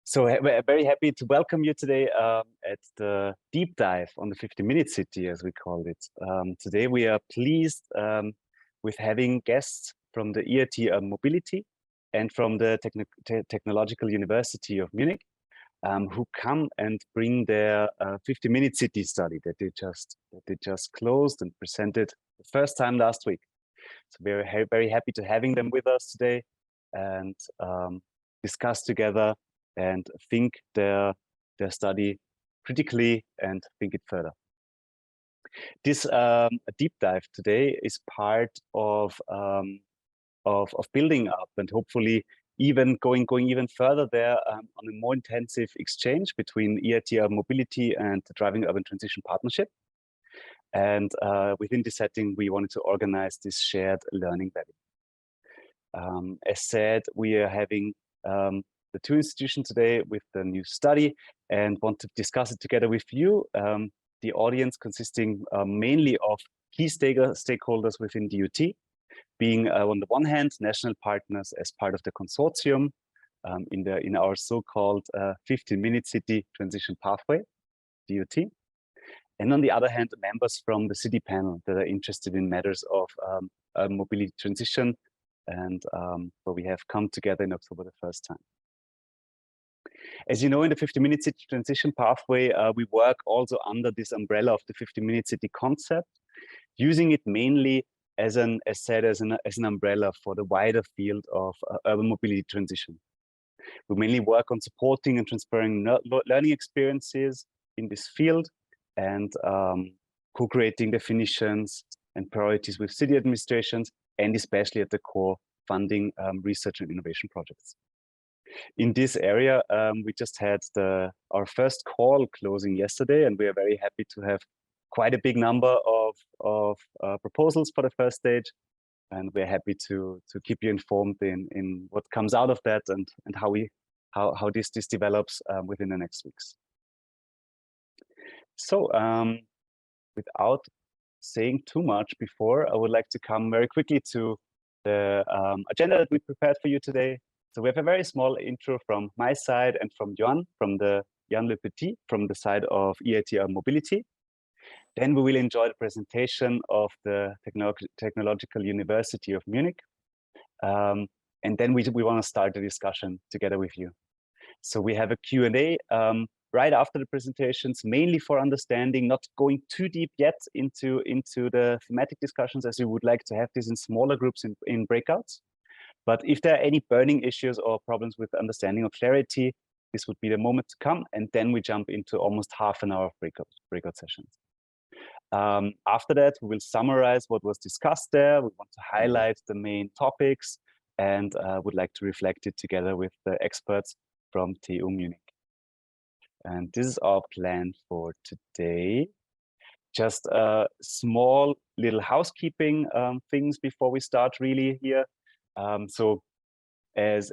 So we're very happy to welcome you today at the deep dive on the 50-minute city, as we called it. Today we are pleased with having guests from the EIT Mobility and from the Technological University of Munich, who come and bring their 50-minute city study that they just closed and presented the first time last week. So we're very happy to having them with us today and discuss together and think their study critically and think it further. This deep dive today is part of building up and hopefully even going even further there on a more intensive exchange between EIT Mobility and the Driving Urban Transition Partnership. And within this setting, we wanted to organize this shared learning valley. As said, we are having the two institutions today with the new study and want to discuss it together with you, the audience consisting mainly of key stakeholders within DUT, being on the one hand, national partners as part of the consortium in our so-called 15-minute city transition pathway, DUT. And on the other hand, members from the city panel that are interested in matters of mobility transition and where we have come together in October the first time. As you know, in the 50-minute city transition pathway, we work also under this umbrella of the 50-minute city concept, using it mainly as an umbrella for the wider field of urban mobility transition. We mainly work on supporting and transferring learning experiences in this field and co-creating definitions and priorities with city administrations, and especially at the core funding research and innovation projects. In this area, we just had our first call closing yesterday, and we are very happy to have quite a big number of proposals for the first stage. And we're happy to keep you informed in what comes out of that and how this develops within the next weeks. So without saying too much before, I would like to come very quickly to the agenda that we prepared for you today. So we have a very small intro from my side and from Yoann, Jäger Petit, from the side of EIT Mobility. Then we will enjoy the presentation of the Technological University of Munich. And then we want to start the discussion together with you. So we have a Q&A right after the presentations, mainly for understanding, not going too deep yet into the thematic discussions, as we would like to have this in smaller groups in breakouts. But if there are any burning issues or problems with understanding or clarity, this would be the moment to come. And then we jump into almost half an hour of breakout sessions. After that, we will summarize what was discussed there. We want to highlight the main topics and would like to reflect it together with the experts from TU Munich. And this is our plan for today. Just small little housekeeping things before we start really here. So as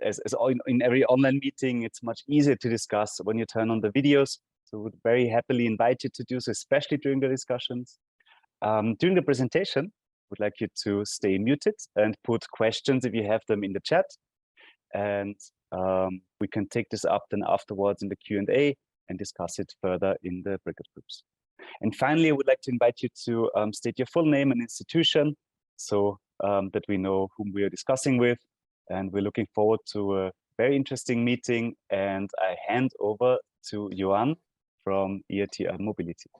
in every online meeting, it's much easier to discuss when you turn on the videos. So we would very happily invite you to do so, especially during the discussions. During the presentation, we'd like you to stay muted and put questions if you have them in the chat. And we can take this up then afterwards in the Q&A and discuss it further in the breakout groups. And finally, I would like to invite you to state your full name and institution so that we know whom we are discussing with. And we're looking forward to a very interesting meeting. And I hand over to Yoann from EIT Mobility.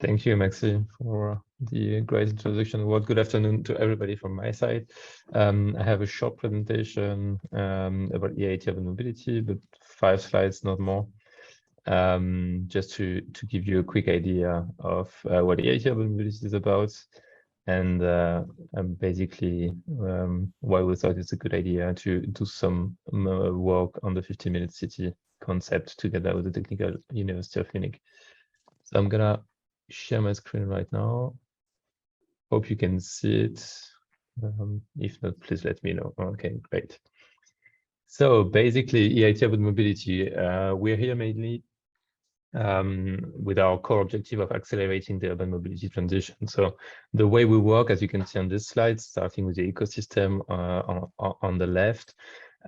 Thank you, Maxi, for the great introduction. Well, good afternoon to everybody from my side. I have a short presentation about EIT Mobility, but 5 slides, not more. Just to give you a quick idea of what EIT Mobility is about, and basically why we thought it's a good idea to do some work on the 50-minute city concept together with the Technical University of Munich. So I'm gonna share my screen right now. Hope you can see it. If not, please let me know. Okay, great. So basically, EIT Mobility, we're here mainly with our core objective of accelerating the urban mobility transition. So the way we work, as you can see on this slide, starting with the ecosystem on the left,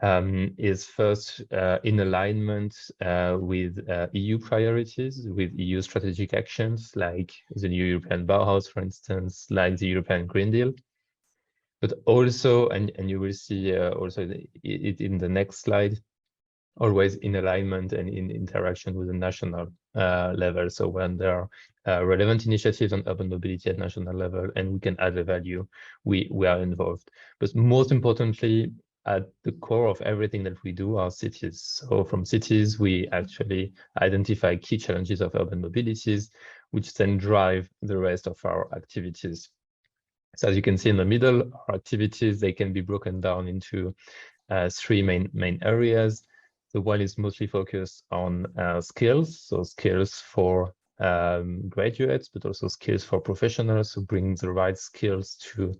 is first in alignment with EU priorities, with EU strategic actions like the new European Bauhaus, for instance, like the European Green Deal. But also, and you will see also it in the next slide, always in alignment and in interaction with the national level. So when there are relevant initiatives on urban mobility at national level and we can add a value, we are involved. But most importantly, at the core of everything that we do are cities. So from cities, we actually identify key challenges of urban mobilities, which then drive the rest of our activities. So as you can see in the middle, our activities, they can be broken down into three main areas. The one is mostly focused on skills, so skills for graduates, but also skills for professionals who bring the right skills to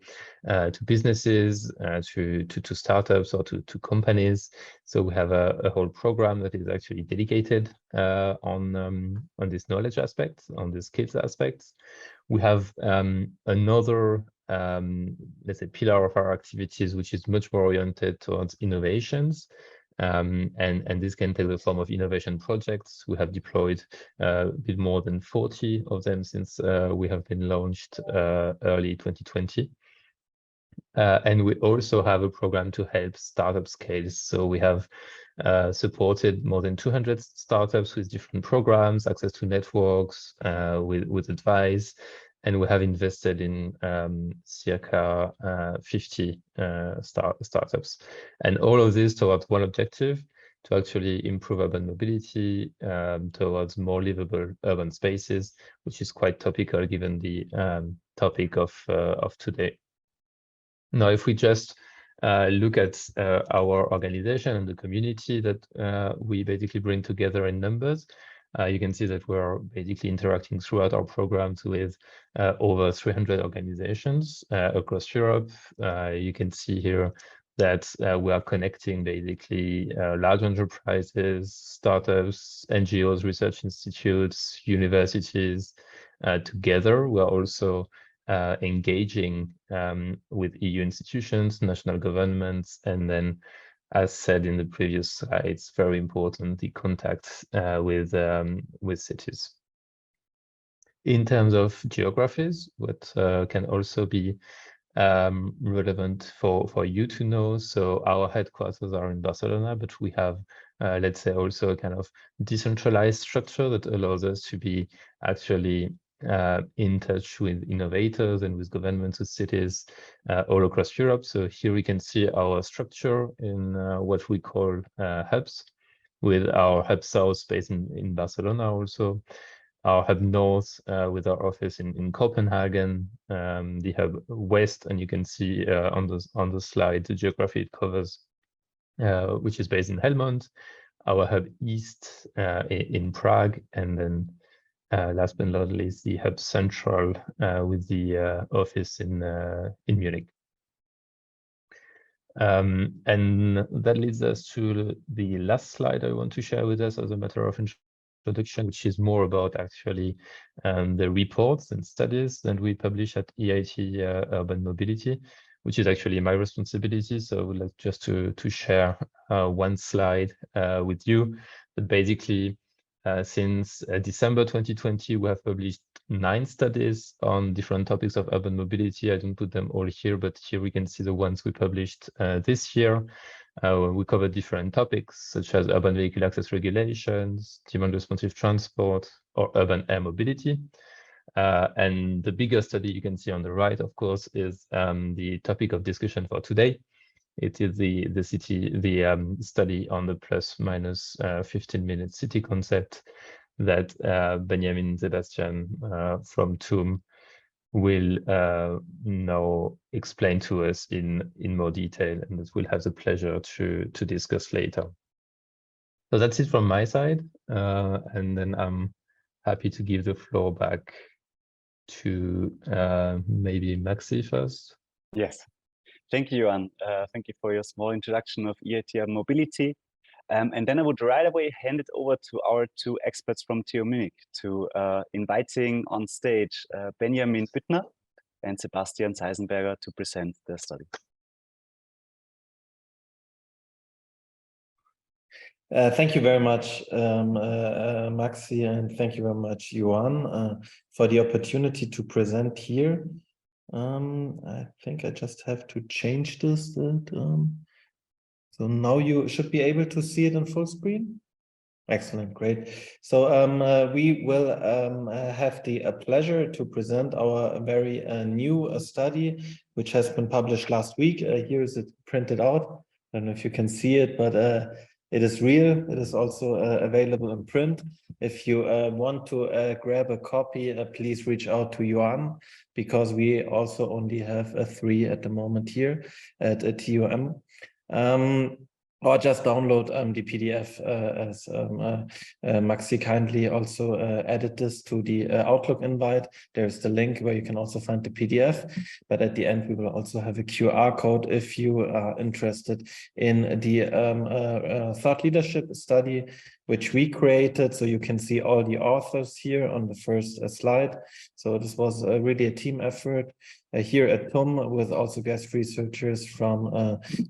businesses, to startups or to companies. So we have a whole program that is actually dedicated on this knowledge aspect, on the skills aspects. We have another let's say pillar of our activities, which is much more oriented towards innovations. And this can take the form of innovation projects. We have deployed a bit more than 40 of them since we have been launched early 2020. And we also have a program to help startup scales. So we have supported more than 200 startups with different programs, access to networks, with advice. And we have invested in circa 50 startups. And all of this towards one objective, to actually improve urban mobility towards more livable urban spaces, which is quite topical given the topic of today. Now, if we just look at our organization and the community that we basically bring together in numbers, you can see that we're basically interacting throughout our programs with over 300 organizations across Europe. You can see here that we are connecting basically large enterprises, startups, NGOs, research institutes, universities together. We're also engaging with EU institutions, national governments, and then, as said in the previous slide, it's very important, the contact with cities. In terms of geographies, what can also be relevant for you to know. So our headquarters are in Barcelona, but we have, let's say, also a kind of decentralized structure that allows us to be actually in touch with innovators and with governments, with cities all across Europe. So here we can see our structure in what we call hubs, with our hub south based in Barcelona, also our hub north with our office in Copenhagen, the hub west, and you can see on the slide the geography it covers, which is based in Helmond, our hub east in Prague, and then last but not least, the hub central with the office in Munich. And that leads us to the last slide I want to share with us as a matter of introduction, which is more about actually the reports and studies that we publish at EIT Urban Mobility, which is actually my responsibility. So I would like just to share one slide with you. But basically, since December 2020, we have published 9 studies on different topics of urban mobility. I don't put them all here, but here we can see the ones we published this year. We cover different topics such as urban vehicle access regulations, demand responsive transport, or urban air mobility. And the bigger study you can see on the right, of course, is the topic of discussion for today. It is the study on the plus minus 15-minute city concept that Benjamin and Sebastian from TUM will now explain to us in more detail, and that we'll have the pleasure to discuss later. So that's it from my side, and then I'm happy to give the floor back to maybe Maxi first. Yes. Thank you, Yoann. Thank you for your small introduction of EIT Mobility. And then I would right away hand it over to our 2 experts from TU Munich to inviting on stage Benjamin Büttner and Sebastian Seisenberger to present the study. Thank you very much, Maxi, and thank you very much, Yoann, for the opportunity to present here. I think I just have to change this. So now you should be able to see it in full screen. Excellent, great. So we will have the pleasure to present our very new study, which has been published last week. Here is it printed out. I don't know if you can see it, but it is real. It is also available in print. If you want to grab a copy, please reach out to Yoann, because we also only have 3 at the moment here at TUM. Or just download the PDF as Maxi kindly also added this to the Outlook invite. There's the link where you can also find the PDF, but at the end we will also have a QR code if you are interested in the thought leadership study which we created. So you can see all the authors here on the first slide. So this was really a team effort here at TUM with also guest researchers from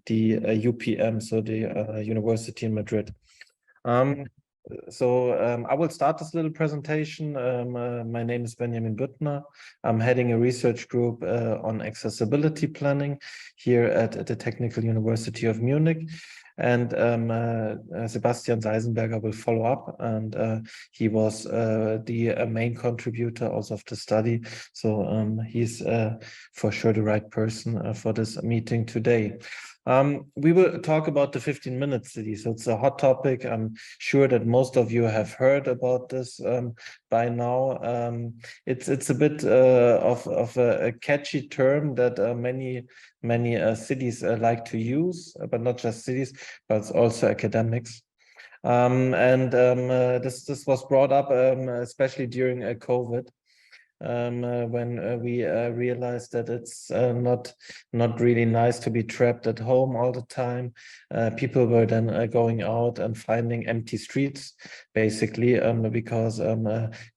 the UPM, so the University in Madrid. I will start this little presentation. My name is Benjamin Büttner. I'm heading a research group on accessibility planning here at the Technical University of Munich. And Sebastian Seisenberger will follow up, and he was the main contributor also of the study. So he's for sure the right person for this meeting today. We will talk about the 15-minute city. So it's a hot topic. I'm sure that most of you have heard about this by now. It's a bit of a catchy term that many cities like to use, but not just cities, but also academics. This was brought up especially during COVID. When we realized that it's not really nice to be trapped at home all the time. People were then going out and finding empty streets, basically, because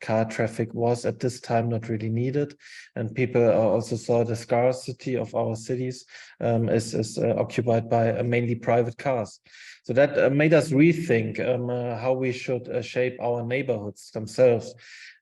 car traffic was at this time not really needed. And people also saw the scarcity of our cities is occupied by mainly private cars. So that made us rethink how we should shape our neighborhoods themselves.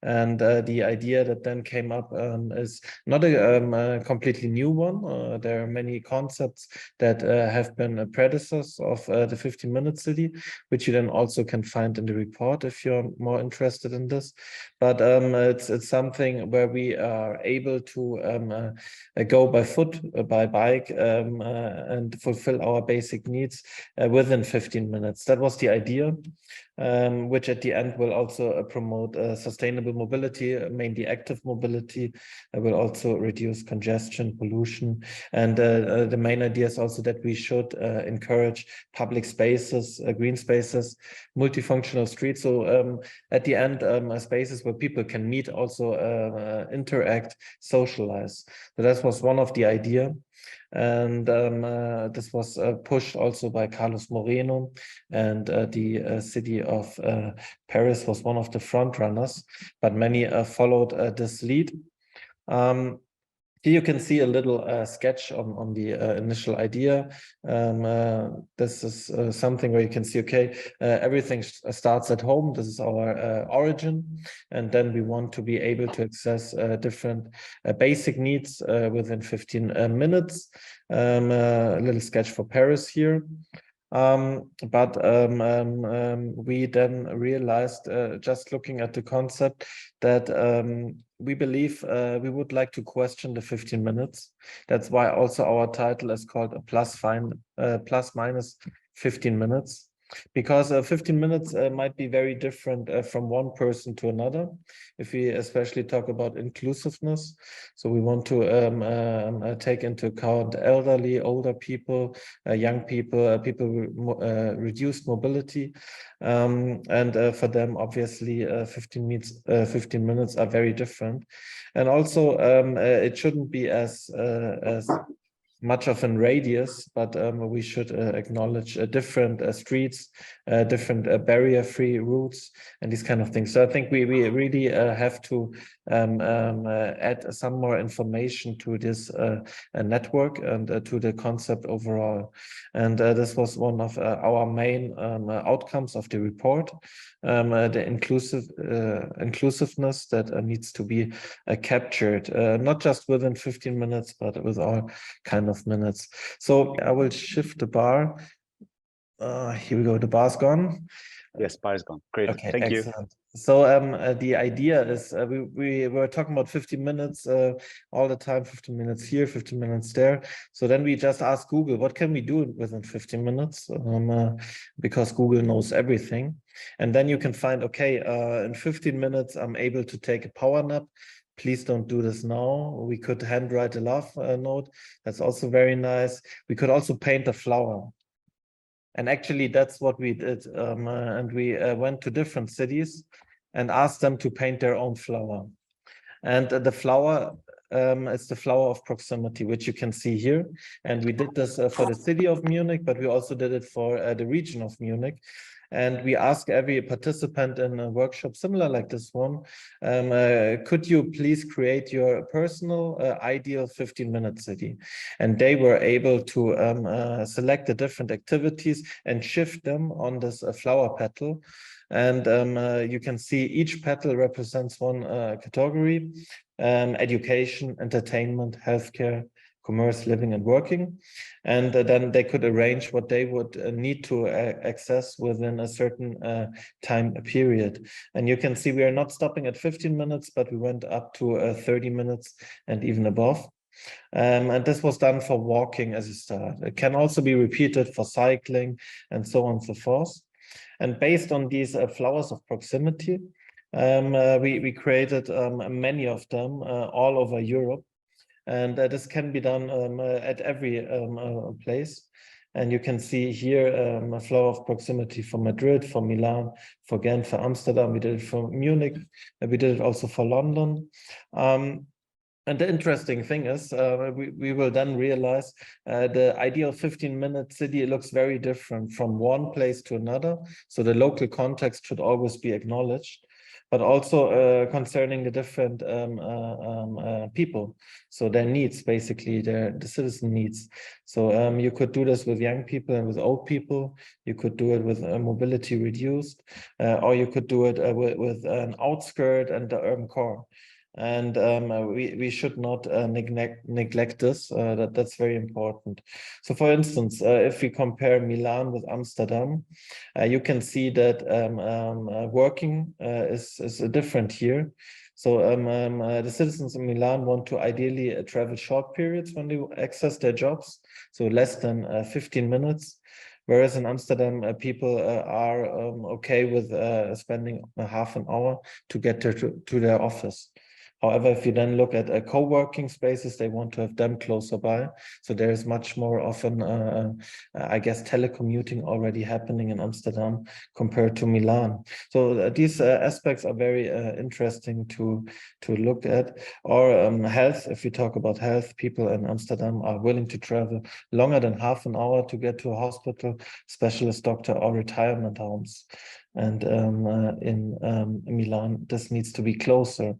And the idea that then came up is not a completely new one. There are many concepts that have been predecessors of the 15-minute city, which you then also can find in the report if you're more interested in this. But it's something where we are able to go by foot, by bike, and fulfill our basic needs within 15 minutes. That was the idea. Which at the end will also promote sustainable mobility, mainly active mobility. It will also reduce congestion, pollution. And the main idea is also that we should encourage public spaces, green spaces, multifunctional streets. So at the end, spaces where people can meet, also interact, socialize. So that was one of the idea. And this was pushed also by Carlos Moreno, and the city of Paris was one of the front runners, but many followed this lead. Here you can see a little sketch on the initial idea. This is something where you can see, okay, everything starts at home. This is our origin. And then we want to be able to access different basic needs within 15 minutes. A little sketch for Paris here. We then realized, just looking at the concept, that we believe we would like to question the 15 minutes. That's why also our title is called a plus minus 15 minutes. Because 15 minutes might be very different from one person to another, if we especially talk about inclusiveness. So we want to take into account elderly, older people, young people, people with reduced mobility. For them, obviously, 15 minutes are very different. And also, it shouldn't be as much of a radius, but we should acknowledge different streets, different barrier-free routes, and these kind of things. So I think we really have to add some more information to this network and to the concept overall. And this was one of our main outcomes of the report, the inclusiveness that needs to be captured, not just within 15 minutes, but with all kind of minutes. So I will shift the bar. Here we go. The bar's gone. Yes, bar is gone. Great. Okay, Thank you. excellent. So the idea is we were talking about 15 minutes all the time, 15 minutes here, 15 minutes there. So then we just asked Google, what can we do within 15 minutes? Because Google knows everything. And then you can find, okay, in 15 minutes, I'm able to take a power nap. Please don't do this now. We could handwrite a love note. That's also very nice. We could also paint a flower. And actually, that's what we did. And we went to different cities and asked them to paint their own flower. And the flower is the flower of proximity, which you can see here. And we did this for the city of Munich, but we also did it for the region of Munich. And we ask every participant in a workshop similar like this one, could you please create your personal ideal 15-minute city? And they were able to select the different activities and shift them on this flower petal. And you can see each petal represents one category: education, entertainment, healthcare, commerce, living and working. And then they could arrange what they would need to access within a certain time period. And you can see we are not stopping at 15 minutes, but we went up to 30 minutes and even above. And this was done for walking as a start. It can also be repeated for cycling and so on and so forth. And based on these flowers of proximity, we created many of them all over Europe. And this can be done at every place. And you can see here a flower of proximity for Madrid, for Milan, for Ghent, for Amsterdam. We did it for Munich. We did it also for London. And the interesting thing is, we will then realize the ideal 15-minute city looks very different from one place to another. So the local context should always be acknowledged, but also concerning the different people. So their needs, basically, the citizen needs. So you could do this with young people and with old people. You could do it with mobility reduced, or you could do it with an outskirt and the urban core. And we should not neglect this. That's very important. So for instance, if we compare Milan with Amsterdam, you can see that working is different here. So the citizens in Milan want to ideally travel short periods when they access their jobs, so less than 15 minutes. Whereas in Amsterdam, people are okay with spending a half an hour to get to their office. However, if you then look at co-working spaces, they want to have them closer by. So there is much more often, I guess, telecommuting already happening in Amsterdam compared to Milan. So these aspects are very interesting to look at. Or health, if we talk about health, people in Amsterdam are willing to travel longer than half an hour to get to a hospital, specialist doctor, or retirement homes. And in Milan, this needs to be closer.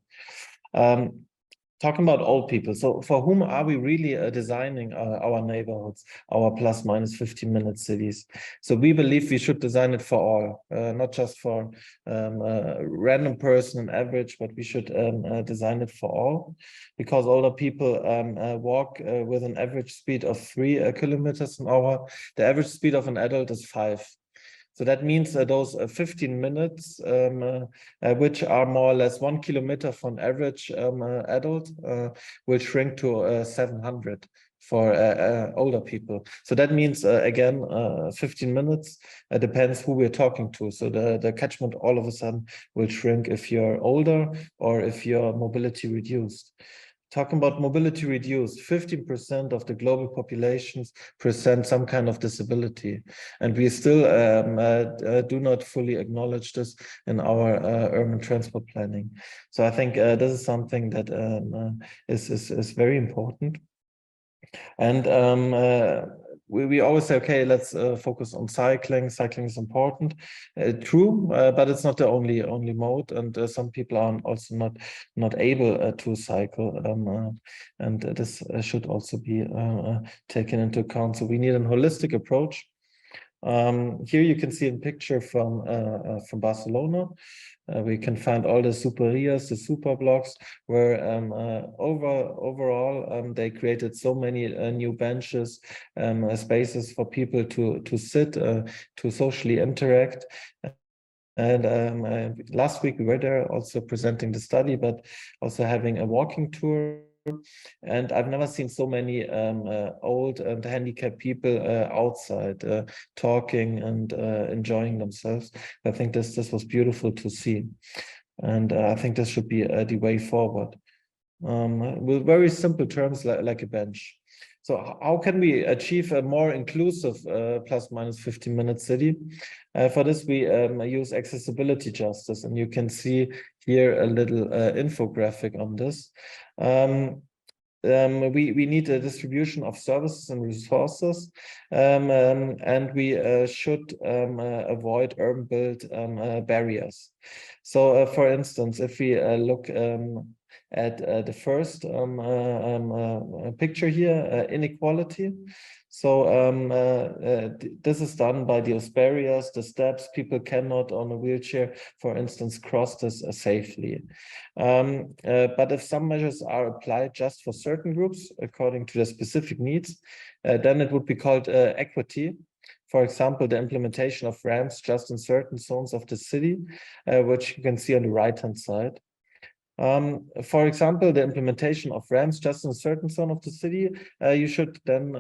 Talking about old people, so for whom are we really designing our neighborhoods, our plus minus 15-minute cities? So we believe we should design it for all, not just for a random person, an average, but we should design it for all, because older people walk with an average speed of 3 kilometers an hour. The average speed of an adult is 5. So that means those 15 minutes, which are more or less 1 kilometer for an average adult, will shrink to 700 for older people. So that means, again, 15 minutes, depends who we're talking to. So the catchment all of a sudden will shrink if you're older or if you're mobility reduced. Talking about mobility reduced, 15% of the global populations present some kind of disability. And we still do not fully acknowledge this in our urban transport planning. So I think this is something that is very important. And we always say, okay, let's focus on cycling. Cycling is important, true, but it's not the only mode. And some people are also not able to cycle, and this should also be taken into account. So we need a holistic approach. Here you can see a picture from Barcelona. We can find all the superias, the super blocks, where overall they created so many new benches, spaces for people to sit, to socially interact. And last week we were there also presenting the study, but also having a walking tour. And I've never seen so many old and handicapped people outside talking and enjoying themselves. I think this was beautiful to see. And I think this should be the way forward. With very simple terms like a bench. So how can we achieve a more inclusive plus minus 15-minute city? For this, we use accessibility justice, and you can see here a little infographic on this. We need a distribution of services and resources, and we should avoid urban-built barriers. So, for instance, if we look at the first picture here, inequality. So this is done by the barriers, the steps. People cannot on a wheelchair, for instance, cross this safely. But if some measures are applied just for certain groups according to their specific needs, then it would be called equity. For example, the implementation of ramps just in certain zones of the city, which you can see on the right-hand side. For example, the implementation of ramps just in a certain zone of the city, you should then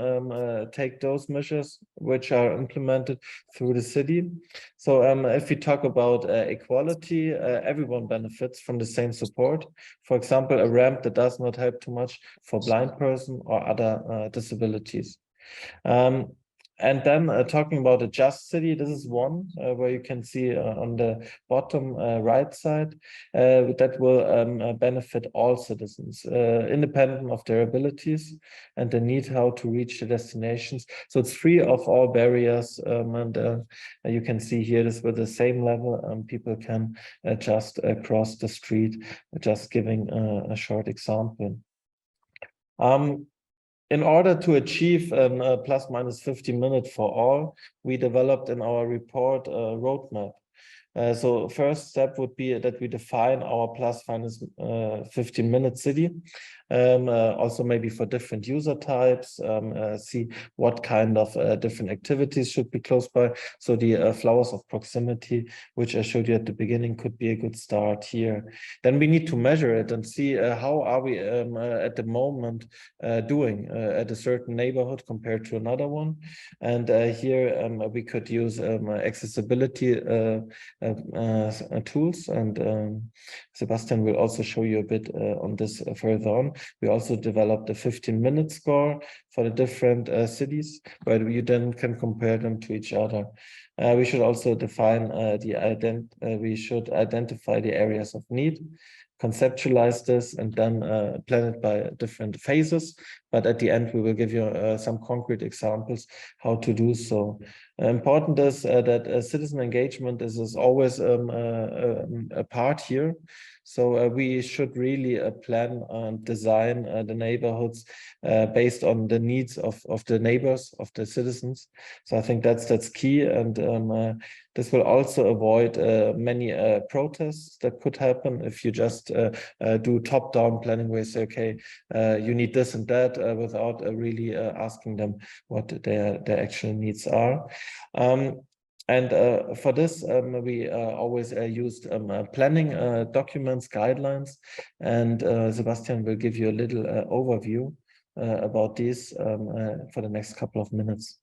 take those measures which are implemented through the city. So if we talk about equality, everyone benefits from the same support. For example, a ramp that does not help too much for blind person or other disabilities. And then talking about a just city, this is one where you can see on the bottom right side that will benefit all citizens, independent of their abilities and the need how to reach the destinations. So it's free of all barriers, and you can see here this with the same level. People can just cross the street, just giving a short example. In order to achieve a plus minus 15-minute for all, we developed in our report a roadmap. So first step would be that we define our plus minus 15-minute city, also maybe for different user types, see what kind of different activities should be close by. So the flowers of proximity, which I showed you at the beginning, could be a good start here. Then we need to measure it and see how are we at the moment doing at a certain neighborhood compared to another one. And here we could use accessibility tools, and Sebastian will also show you a bit on this further on. We also developed a 15-minute score for the different cities, where you then can compare them to each other. We should also define we should identify the areas of need, conceptualize this, and then plan it by different phases. But at the end, we will give you some concrete examples how to do so. Important is that citizen engagement is always a part here. So we should really plan and design the neighborhoods based on the needs of the neighbors, of the citizens. So I think that's key, and this will also avoid many protests that could happen if you just do top-down planning where you say, okay, you need this and that without really asking them what their actual needs are. And for this, we always used planning documents, guidelines, and Sebastian will give you a little overview about these for the next couple of minutes.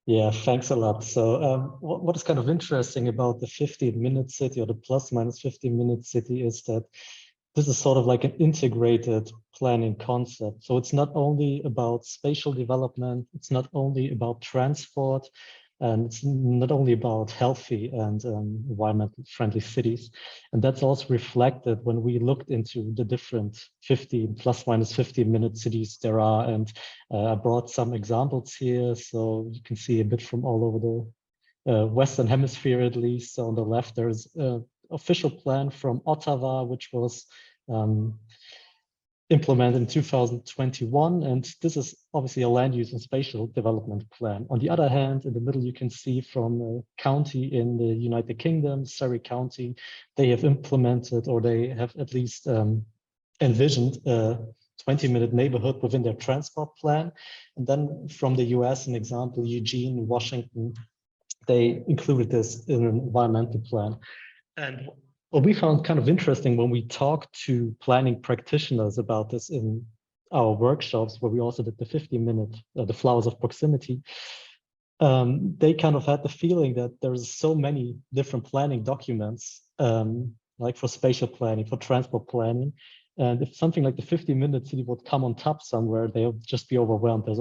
Yeah, thanks a lot. So what is kind of interesting about the 15-minute city, or the plus minus 15-minute city, is that this is sort of like an integrated planning concept. So it's not only about spatial development, it's not only about transport, And it's not only about healthy and environmentally friendly cities. And that's also reflected when we looked into the different 50 plus minus 15-minute cities there are. And I brought some examples here. So you can see a bit from all over the Western Hemisphere, at least. So on the left, there's an official plan from Ottawa, which was implemented in 2021, and this is obviously a land use and spatial development plan. On the other hand, in the middle, you can see from a county in the United Kingdom, Surrey County, they have implemented, or they have at least envisioned a 20-minute neighborhood within their transport plan. And then from the US, an example, Eugene, Washington, they included this in an environmental plan. And what we found kind of interesting when we talked to planning practitioners about this in our workshops, where we also did the 50-minute, the flowers of proximity, they kind of had the feeling that there's so many different planning documents, like for spatial planning, for transport planning. And if something like the 50-minute city would come on top somewhere, they'll just be overwhelmed. There's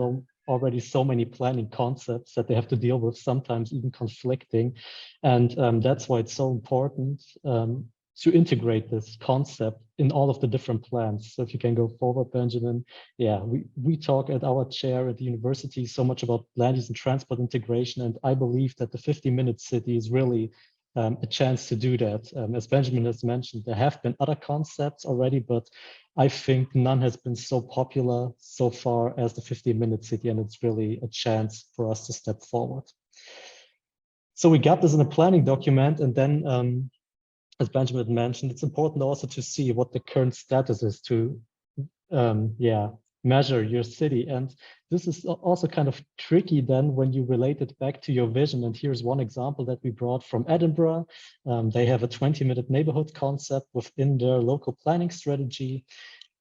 already so many planning concepts that they have to deal with, sometimes even conflicting. And that's why it's so important to integrate this concept in all of the different plans. So if you can go forward, Benjamin. Yeah, we talk at our chair at the university so much about land use and transport integration. And I believe that the 50-minute city is really a chance to do that. As Benjamin has mentioned, there have been other concepts already, but I think none has been so popular so far as the 50-minute city, and it's really a chance for us to step forward. So we got this in a planning document, and then, as Benjamin had mentioned, it's important also to see what the current status is to measure your city. And this is also kind of tricky then when you relate it back to your vision. And here's one example that we brought from Edinburgh. They have a 20-minute neighborhood concept within their local planning strategy.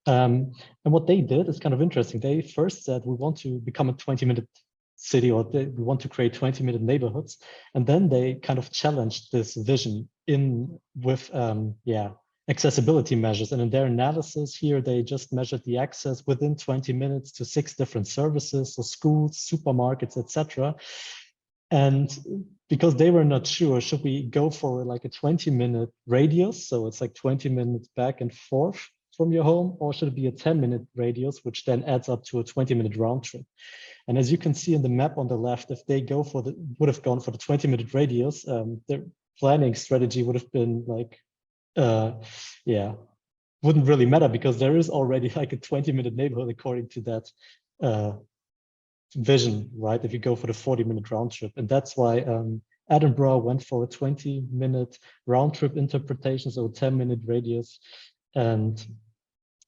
And what they did is kind of interesting. They first said, we want to become a 20-minute city, or we want to create 20-minute neighborhoods. And then they kind of challenged this vision with accessibility measures. And in their analysis here, they just measured the access within 20 minutes to 6 different services, so schools, supermarkets, etc. And because they were not sure, should we go for like a 20-minute radius? So it's like 20 minutes back and forth from your home, or should it be a 10-minute radius, which then adds up to a 20-minute round trip? And as you can see in the map on the left, if they would have gone for the 20-minute radius, their planning strategy would have been like, wouldn't really matter, because there is already like a 20-minute neighborhood according to that vision, right? If you go for the 40-minute round trip. And that's why Edinburgh went for a 20-minute round trip interpretation, so a 10-minute radius. And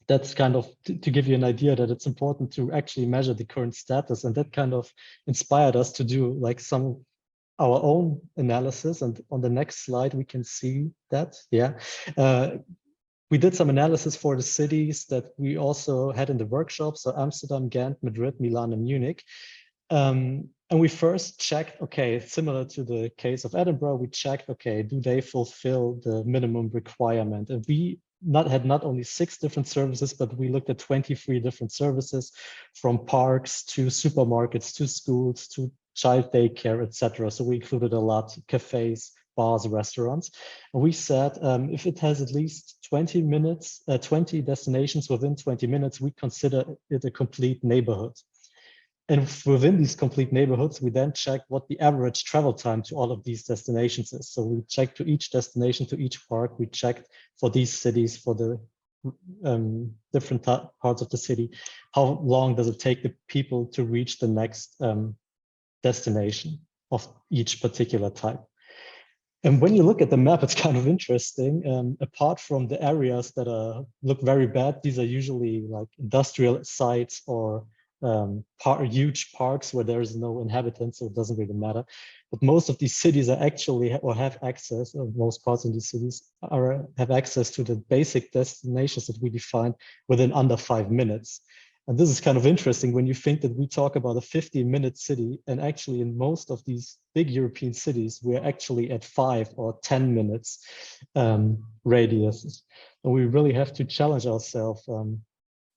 that's kind of to give you an idea that it's important to actually measure the current status. And that kind of inspired us to do like some our own analysis. And on the next slide, we can see that, we did some analysis for the cities that we also had in the workshop. So Amsterdam, Ghent, Madrid, Milan, and Munich. And we first checked, okay, similar to the case of Edinburgh, we checked, okay, do they fulfill the minimum requirement? And we had not only 6 different services, but we looked at 23 different services, from parks to supermarkets, to schools, to child daycare, etc. So we included a lot, cafes, bars, restaurants. And we said, if it has at least 20 destinations within 20 minutes, we consider it a complete neighborhood. And within these complete neighborhoods, we then check what the average travel time to all of these destinations is. So we checked to each destination, to each park, we checked for these cities, for the different parts of the city, how long does it take the people to reach the next destination of each particular type. And when you look at the map, it's kind of interesting. Apart from the areas that look very bad, these are usually like industrial sites or huge parks where there is no inhabitants, so it doesn't really matter. But most of these cities are actually, or have access, or most parts of these cities have access to the basic destinations that we defined within under 5 minutes. And this is kind of interesting when you think that we talk about a 15-minute city, and actually in most of these big European cities, we're actually at 5 or 10 minutes radius. And we really have to challenge ourselves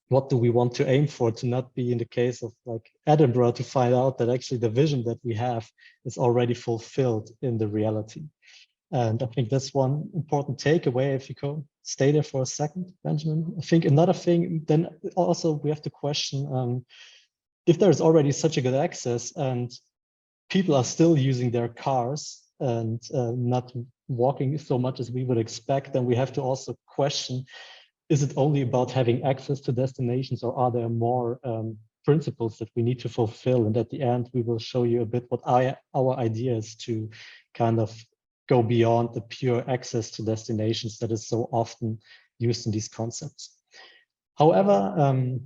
what do we want to aim for, to not be in the case of like Edinburgh, to find out that actually the vision that we have is already fulfilled in the reality. And I think that's one important takeaway. If you go stay there for a second, Benjamin, I think another thing, then also we have to question if there's already such a good access and people are still using their cars and not walking so much as we would expect, then we have to also question, is it only about having access to destinations, or are there more principles that we need to fulfill? And at the end, we will show you a bit what our idea is to kind of go beyond the pure access to destinations that is so often used in these concepts. However,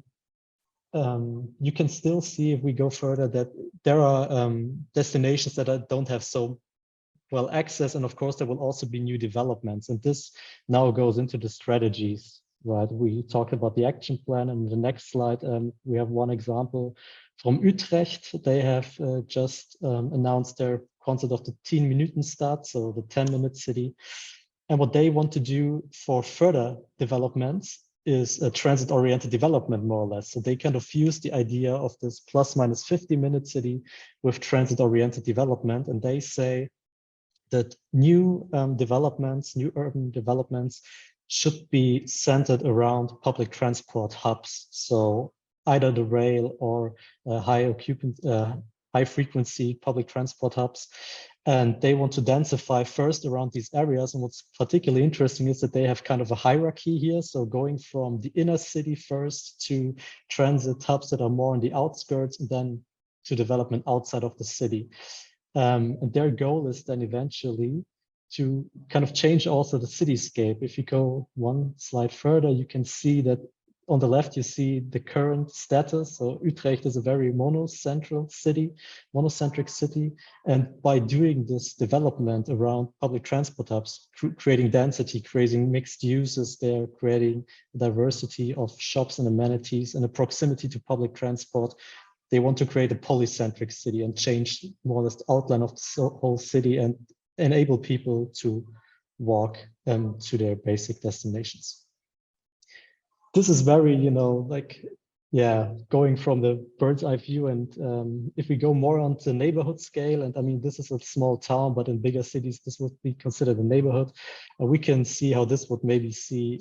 you can still see, if we go further, that there are destinations that don't have so well access, and of course there will also be new developments, and this now goes into the strategies. Right, we talked about the action plan, and the next slide we have one example from Utrecht. They have just announced their concept of the 10-Minuten-Stadt, so the 10-minute city. And what they want to do for further developments is a transit-oriented development, more or less. So they kind of fuse the idea of this plus minus 50-minute city with transit-oriented development, and they say that new developments, new urban developments, should be centered around public transport hubs. So either the rail or high frequency public transport hubs. And they want to densify first around these areas. And what's particularly interesting is that they have kind of a hierarchy here. So going from the inner city first to transit hubs that are more on the outskirts, and then to development outside of the city. And their goal is then eventually to kind of change also the cityscape. If you go one slide further, you can see that on the left, you see the current status. So Utrecht is a very monocentric city. And by doing this development around public transport hubs, creating density, creating mixed uses there, creating diversity of shops and amenities and a proximity to public transport, they want to create a polycentric city and change more or less the outline of the whole city and enable people to walk to their basic destinations. This is very, going from the bird's eye view. And if we go more on the neighborhood scale, and I mean, this is a small town, but in bigger cities, this would be considered a neighborhood. And we can see how this would maybe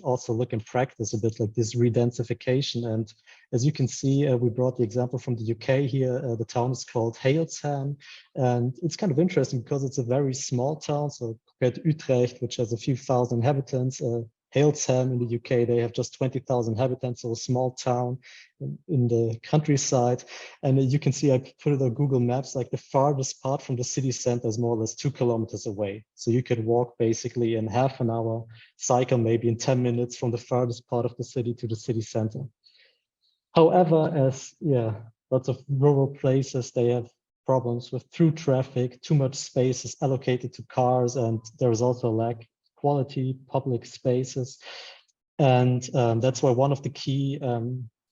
also look in practice a bit like this redensification. And as you can see, we brought the example from the UK here. The town is called Halesham. And it's kind of interesting because it's a very small town. So compared to Utrecht, which has a few thousand inhabitants, Halesham in the UK, they have just 20,000 inhabitants, so a small town in the countryside. And you can see, I put it on Google Maps, like the farthest part from the city center is more or less 2 kilometers away. So you could walk basically in half an hour, cycle maybe in 10 minutes from the farthest part of the city to the city center. However, as lots of rural places, they have problems with through traffic, too much space is allocated to cars, and there is also a lack quality public spaces. And that's why one of the key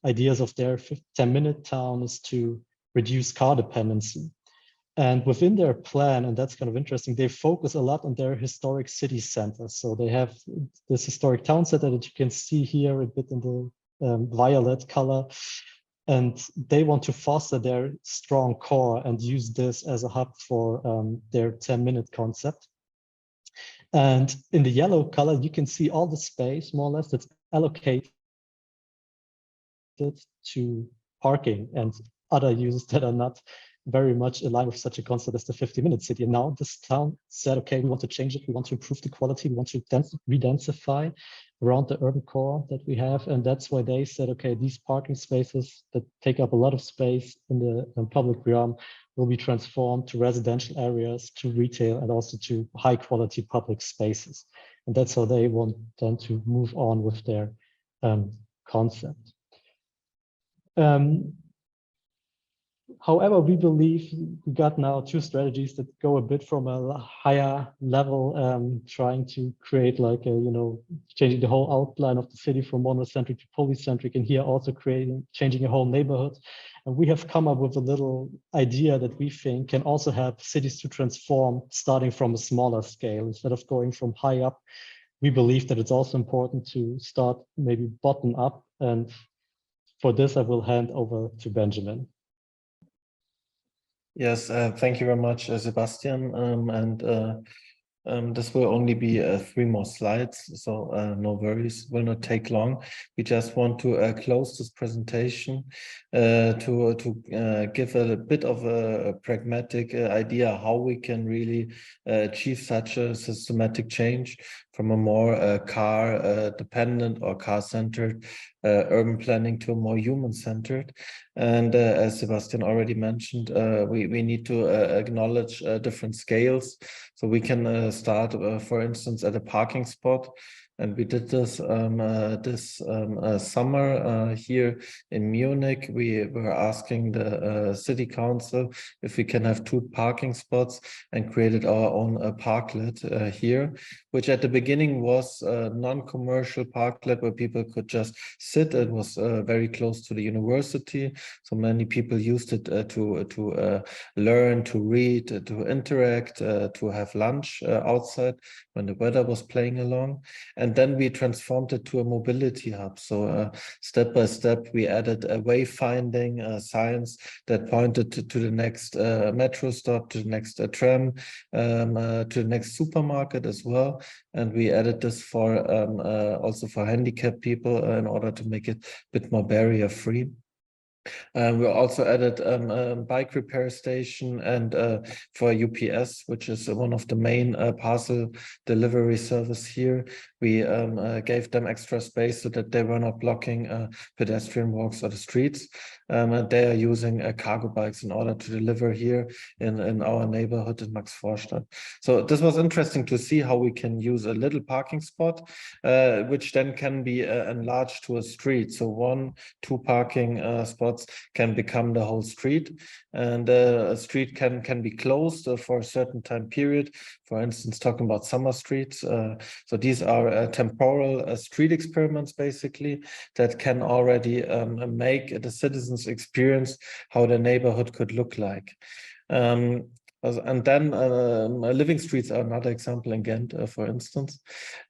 ideas of their 10-minute town is to reduce car dependency. And within their plan, and that's kind of interesting, they focus a lot on their historic city centers. So they have this historic town center that you can see here a bit in the violet color. And they want to foster their strong core and use this as a hub for their 10-minute concept. And in the yellow color, you can see all the space, more or less, that's allocated to parking and other uses that are not very much aligned with such a concept as the 50-minute city. And now this town said, okay, we want to change it. We want to improve the quality. We want to re-densify around the urban core that we have. And that's why they said, okay, these parking spaces that take up a lot of space in the public realm will be transformed to residential areas, to retail, and also to high quality public spaces. And that's how they want then to move on with their concept. However, we believe we got now 2 strategies that go a bit from a higher level, trying to create like a, changing the whole outline of the city from monocentric to polycentric, and here also changing a whole neighborhood. And we have come up with a little idea that we think can also help cities to transform, starting from a smaller scale. Instead of going from high up, we believe that it's also important to start maybe bottom up and for this, I will hand over to Benjamin. Yes, thank you very much, Sebastian. This will only be 3 more slides, so no worries, will not take long. We just want to close this presentation to give a bit of a pragmatic idea how we can really achieve such a systematic change from a more car dependent or car centered urban planning to a more human centered. And as Sebastian already mentioned, we need to acknowledge different scales. So we can start, for instance, at a parking spot. And we did this summer here in Munich. We were asking the city council if we can have 2 parking spots and created our own parklet here, which at the beginning was a non-commercial parklet where people could just sit. It was very close to the university. So many people used it to learn, to read, to interact, to have lunch outside when the weather was playing along. And then we transformed it to a mobility hub. So step by step, we added a wayfinding signs that pointed to the next metro stop, to the next tram, to the next supermarket as well. And we added this for also for handicapped people in order to make it a bit more barrier free. We also added a bike repair station and for UPS, which is one of the main parcel delivery service here. We gave them extra space so that they were not blocking pedestrian walks or the streets. And they are using cargo bikes in order to deliver here in our neighborhood in Max Vorstadt. So this was interesting to see how we can use a little parking spot, which then can be enlarged to a street. So 1, 2 parking spots can become the whole street, and a street can be closed for a certain time period. For instance, talking about summer streets. So these are temporal street experiments, basically, that can already make the citizens experience how the neighborhood could look like. And then living streets are another example in Ghent, for instance.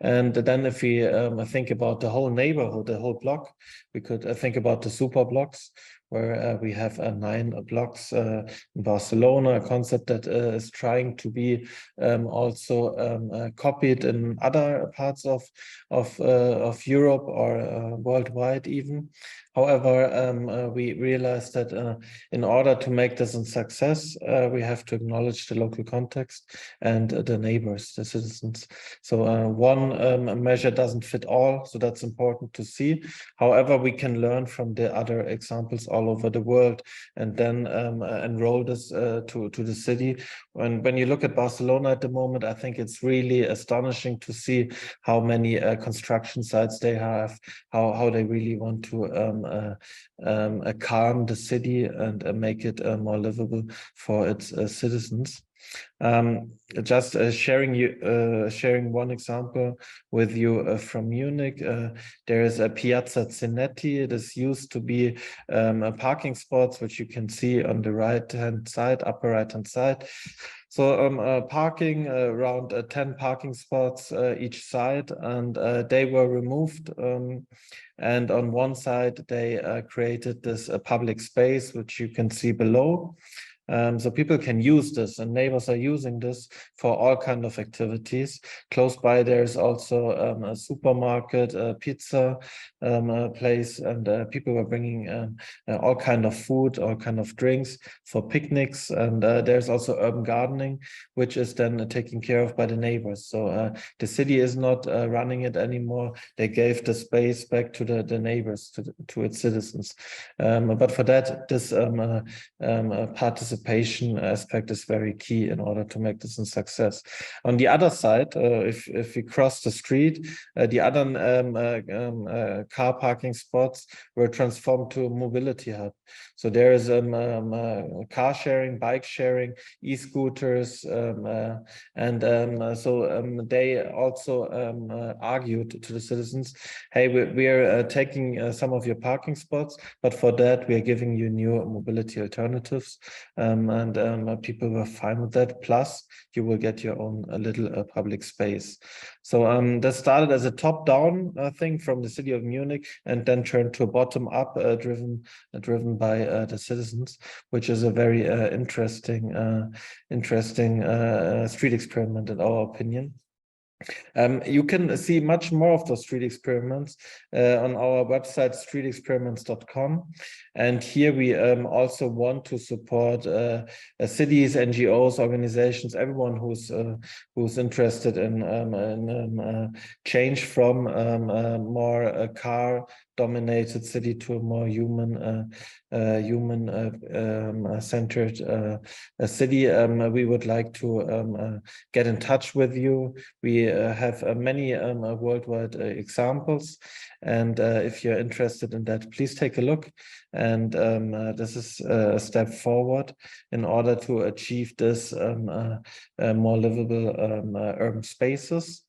And then if we think about the whole neighborhood, the whole block, we could think about the super blocks, where we have 9 blocks in Barcelona, a concept that is trying to be also copied in other parts of Europe or worldwide even. However, we realized that in order to make this a success, we have to acknowledge the local context and the neighbors, the citizens. So one measure doesn't fit all, so that's important to see. However, we can learn from the other examples all over the world and then enroll this to the city. When you look at Barcelona at the moment, I think it's really astonishing to see how many construction sites they have, how they really want to calm the city and make it more livable for its citizens. Just sharing one example with you from Munich. There is a Piazza Zinetti. This used to be parking spots, which you can see on the right-hand side, upper right-hand side. So parking around 10 parking spots each side, and they were removed. And on one side, they created this public space, which you can see below. So people can use this, and neighbors are using this for all kinds of activities. Close by, there's also a supermarket, a pizza place, and people were bringing all kinds of food, all kinds of drinks for picnics. And there's also urban gardening, which is then taken care of by the neighbors. So the city is not running it anymore. They gave the space back to the neighbors, to its citizens. But for that, this participation aspect is very key in order to make this a success. On the other side, if we cross the street, the other car parking spots were transformed to a mobility hub. So there is car sharing, bike sharing, e-scooters, and so they also argued to the citizens, hey, we are taking some of your parking spots, but for that we are giving you new mobility alternatives. and people were fine with that. Plus, you will get your own little public space. So that started as a top-down thing from the city of Munich, and then turned to a bottom-up, driven by the citizens, which is a very interesting street experiment in our opinion. You can see much more of those street experiments on our website, streetexperiments.com. And here we also want to support cities, NGOs, organizations, everyone who's interested in change from more car-dominated city to a more human-centered city. We would like to get in touch with you. We have many worldwide examples, and if you're interested in that, please take a look. And this is a step forward in order to achieve this more livable urban spaces,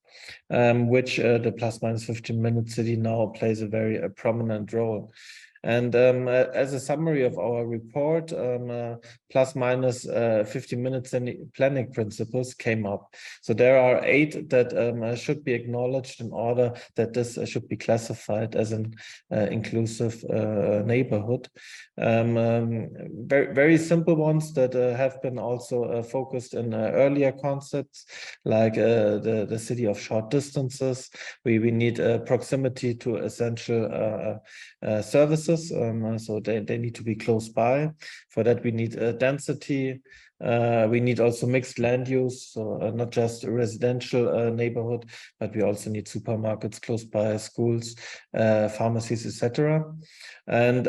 which the +/- 15-minute city now plays a very prominent role. And as a summary of our report, +/- 15-minute planning principles came up. So there are 8 that should be acknowledged in order that this should be classified as an inclusive neighborhood. Very, very simple ones that have been also focused in earlier concepts, like the city of short distances. We need proximity to essential services. So they need to be close by. For that, we need density. We need also mixed land use, so not just a residential neighborhood, but we also need supermarkets close by, schools, pharmacies, etc. And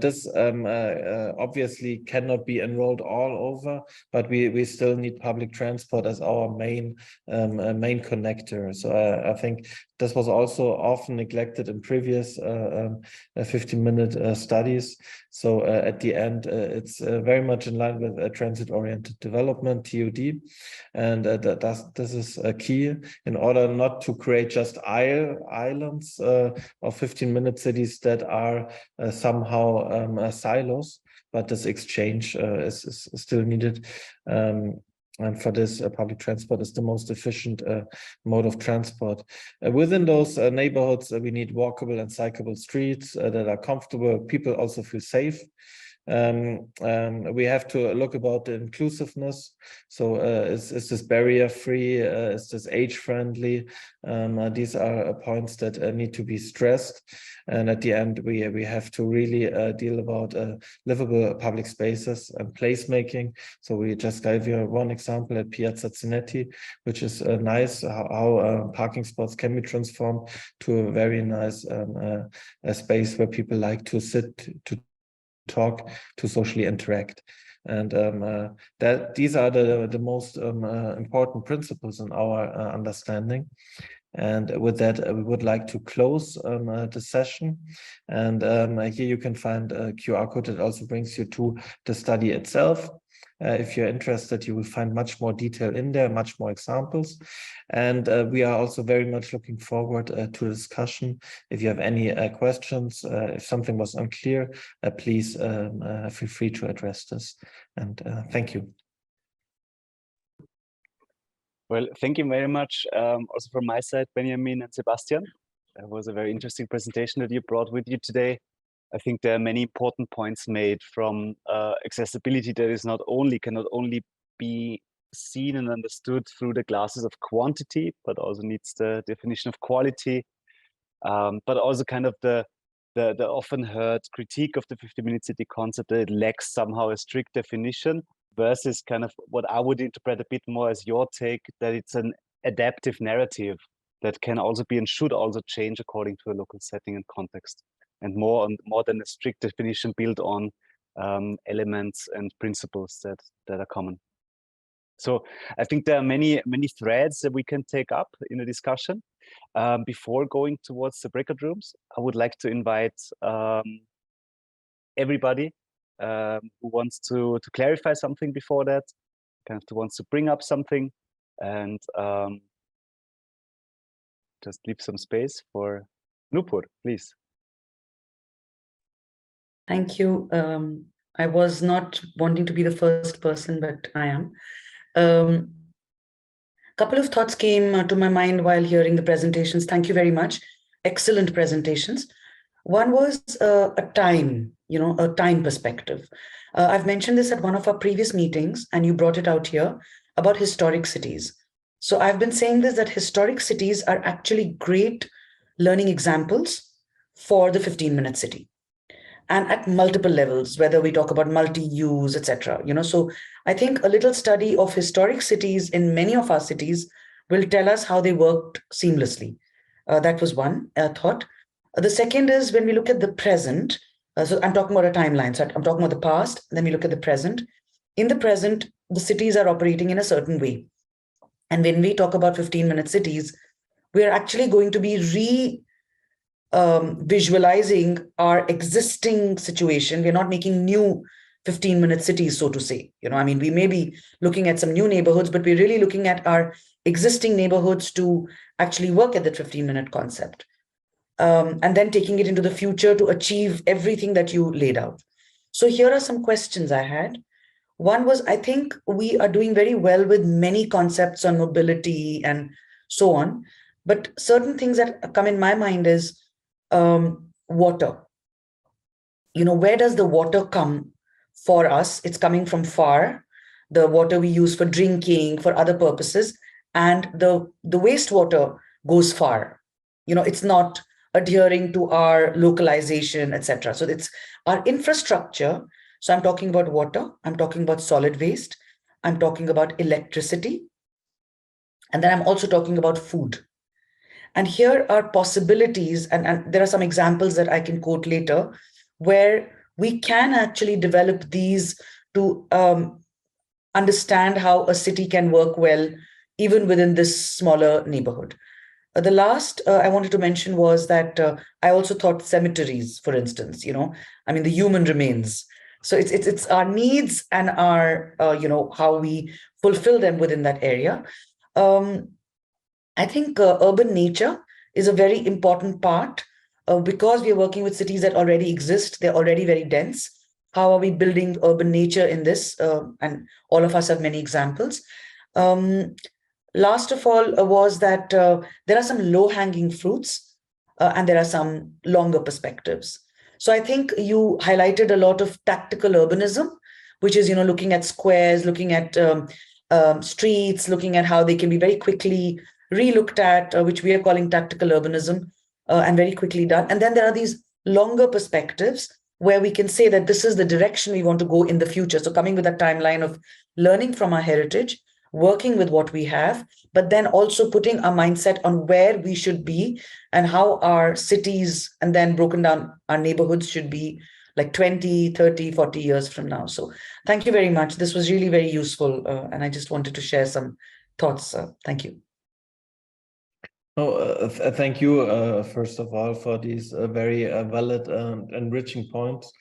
this obviously cannot be enrolled all over, but we still need public transport as our main connector. So I think this was also often neglected in previous 15-minute studies. So at the end, it's very much in line with transit-oriented development, TOD. And this is a key in order not to create just islands of 15-minute cities that are somehow silos, but this exchange is still needed. And for this, public transport is the most efficient mode of transport. Within those neighborhoods, we need walkable and cyclable streets that are comfortable. People also feel safe. We have to look about the inclusiveness. So is this barrier-free? Is this age-friendly? These are points that need to be stressed. And at the end, we have to really deal about livable public spaces and placemaking. So we just gave you one example at Piazza Zinetti, which is nice how parking spots can be transformed to a very nice space where people like to sit, to talk, to socially interact. And that these are the most important principles in our understanding. And with that, we would like to close the session. And here you can find a QR code that also brings you to the study itself. If you're interested, you will find much more detail in there, much more examples. And we are also very much looking forward to the discussion. If you have any questions, if something was unclear, please feel free to address this. And thank you. Well, thank you very much. Also from my side, Benjamin and Sebastian. That was a very interesting presentation that you brought with you today. I think there are many important points made from accessibility that cannot only be seen and understood through the glasses of quantity, but also needs the definition of quality. But also kind of the often heard critique of the 50-minute city concept that it lacks somehow a strict definition, versus kind of what I would interpret a bit more as your take, that it's an adaptive narrative that can also be and should also change according to a local setting and context, and more than a strict definition built on elements and principles that are common. So I think there are many threads that we can take up in the discussion. Before going towards the breakout rooms, I would like to invite everybody who wants to clarify something before that, kind of who wants to bring up something, and just leave some space for Nupur, please. Thank you. I was not wanting to be the first person, but I am. Couple of thoughts came to my mind while hearing the presentations. Thank you very much. Excellent presentations. One was a time, a time perspective. I've mentioned this at one of our previous meetings, and you brought it out here about historic cities. So I've been saying this, that historic cities are actually great learning examples for the 15-minute city. And at multiple levels, whether we talk about multi-use, etc. So I think a little study of historic cities in many of our cities will tell us how they worked seamlessly. That was one thought. The second is when we look at the present. So I'm talking about a timeline. So I'm talking about the past, then we look at the present. In the present, the cities are operating in a certain way. And when we talk about 15-minute cities, we are actually going to be visualizing our existing situation. We're not making new 15-minute cities, so to say. We may be looking at some new neighborhoods, but we're really looking at our existing neighborhoods to actually work at the 15-minute concept. And then taking it into the future to achieve everything that you laid out. So here are some questions I had. One was, I think we are doing very well with many concepts on mobility and so on, but certain things that come in my mind is water. Where does the water come for us? It's coming from far, the water we use for drinking, for other purposes, and the wastewater goes far. It's not adhering to our localization, etc. So it's our infrastructure. So I'm talking about water, I'm talking about solid waste, I'm talking about electricity, and then I'm also talking about food. And here are possibilities, and there are some examples that I can quote later, where we can actually develop these to understand how a city can work well, even within this smaller neighborhood. The last I wanted to mention was that I also thought cemeteries, for instance, the human remains. So it's our needs and our, how we fulfill them within that area. I think urban nature is a very important part because we are working with cities that already exist. They're already very dense. How are we building urban nature in this? And all of us have many examples. Last of all was that there are some low-hanging fruits and there are some longer perspectives. So I think you highlighted a lot of tactical urbanism, which is, looking at squares, looking at streets, looking at how they can be very quickly re-looked at, which we are calling tactical urbanism, and very quickly done. And then there are these longer perspectives where we can say that this is the direction we want to go in the future. So coming with a timeline of learning from our heritage, working with what we have, but then also putting our mindset on where we should be and how our cities, and then broken down our neighborhoods, should be like 20, 30, 40 years from now. So thank you very much. This was really very useful. And I just wanted to share some thoughts. Thank you. Thank you, first of all, for these very valid and enriching points.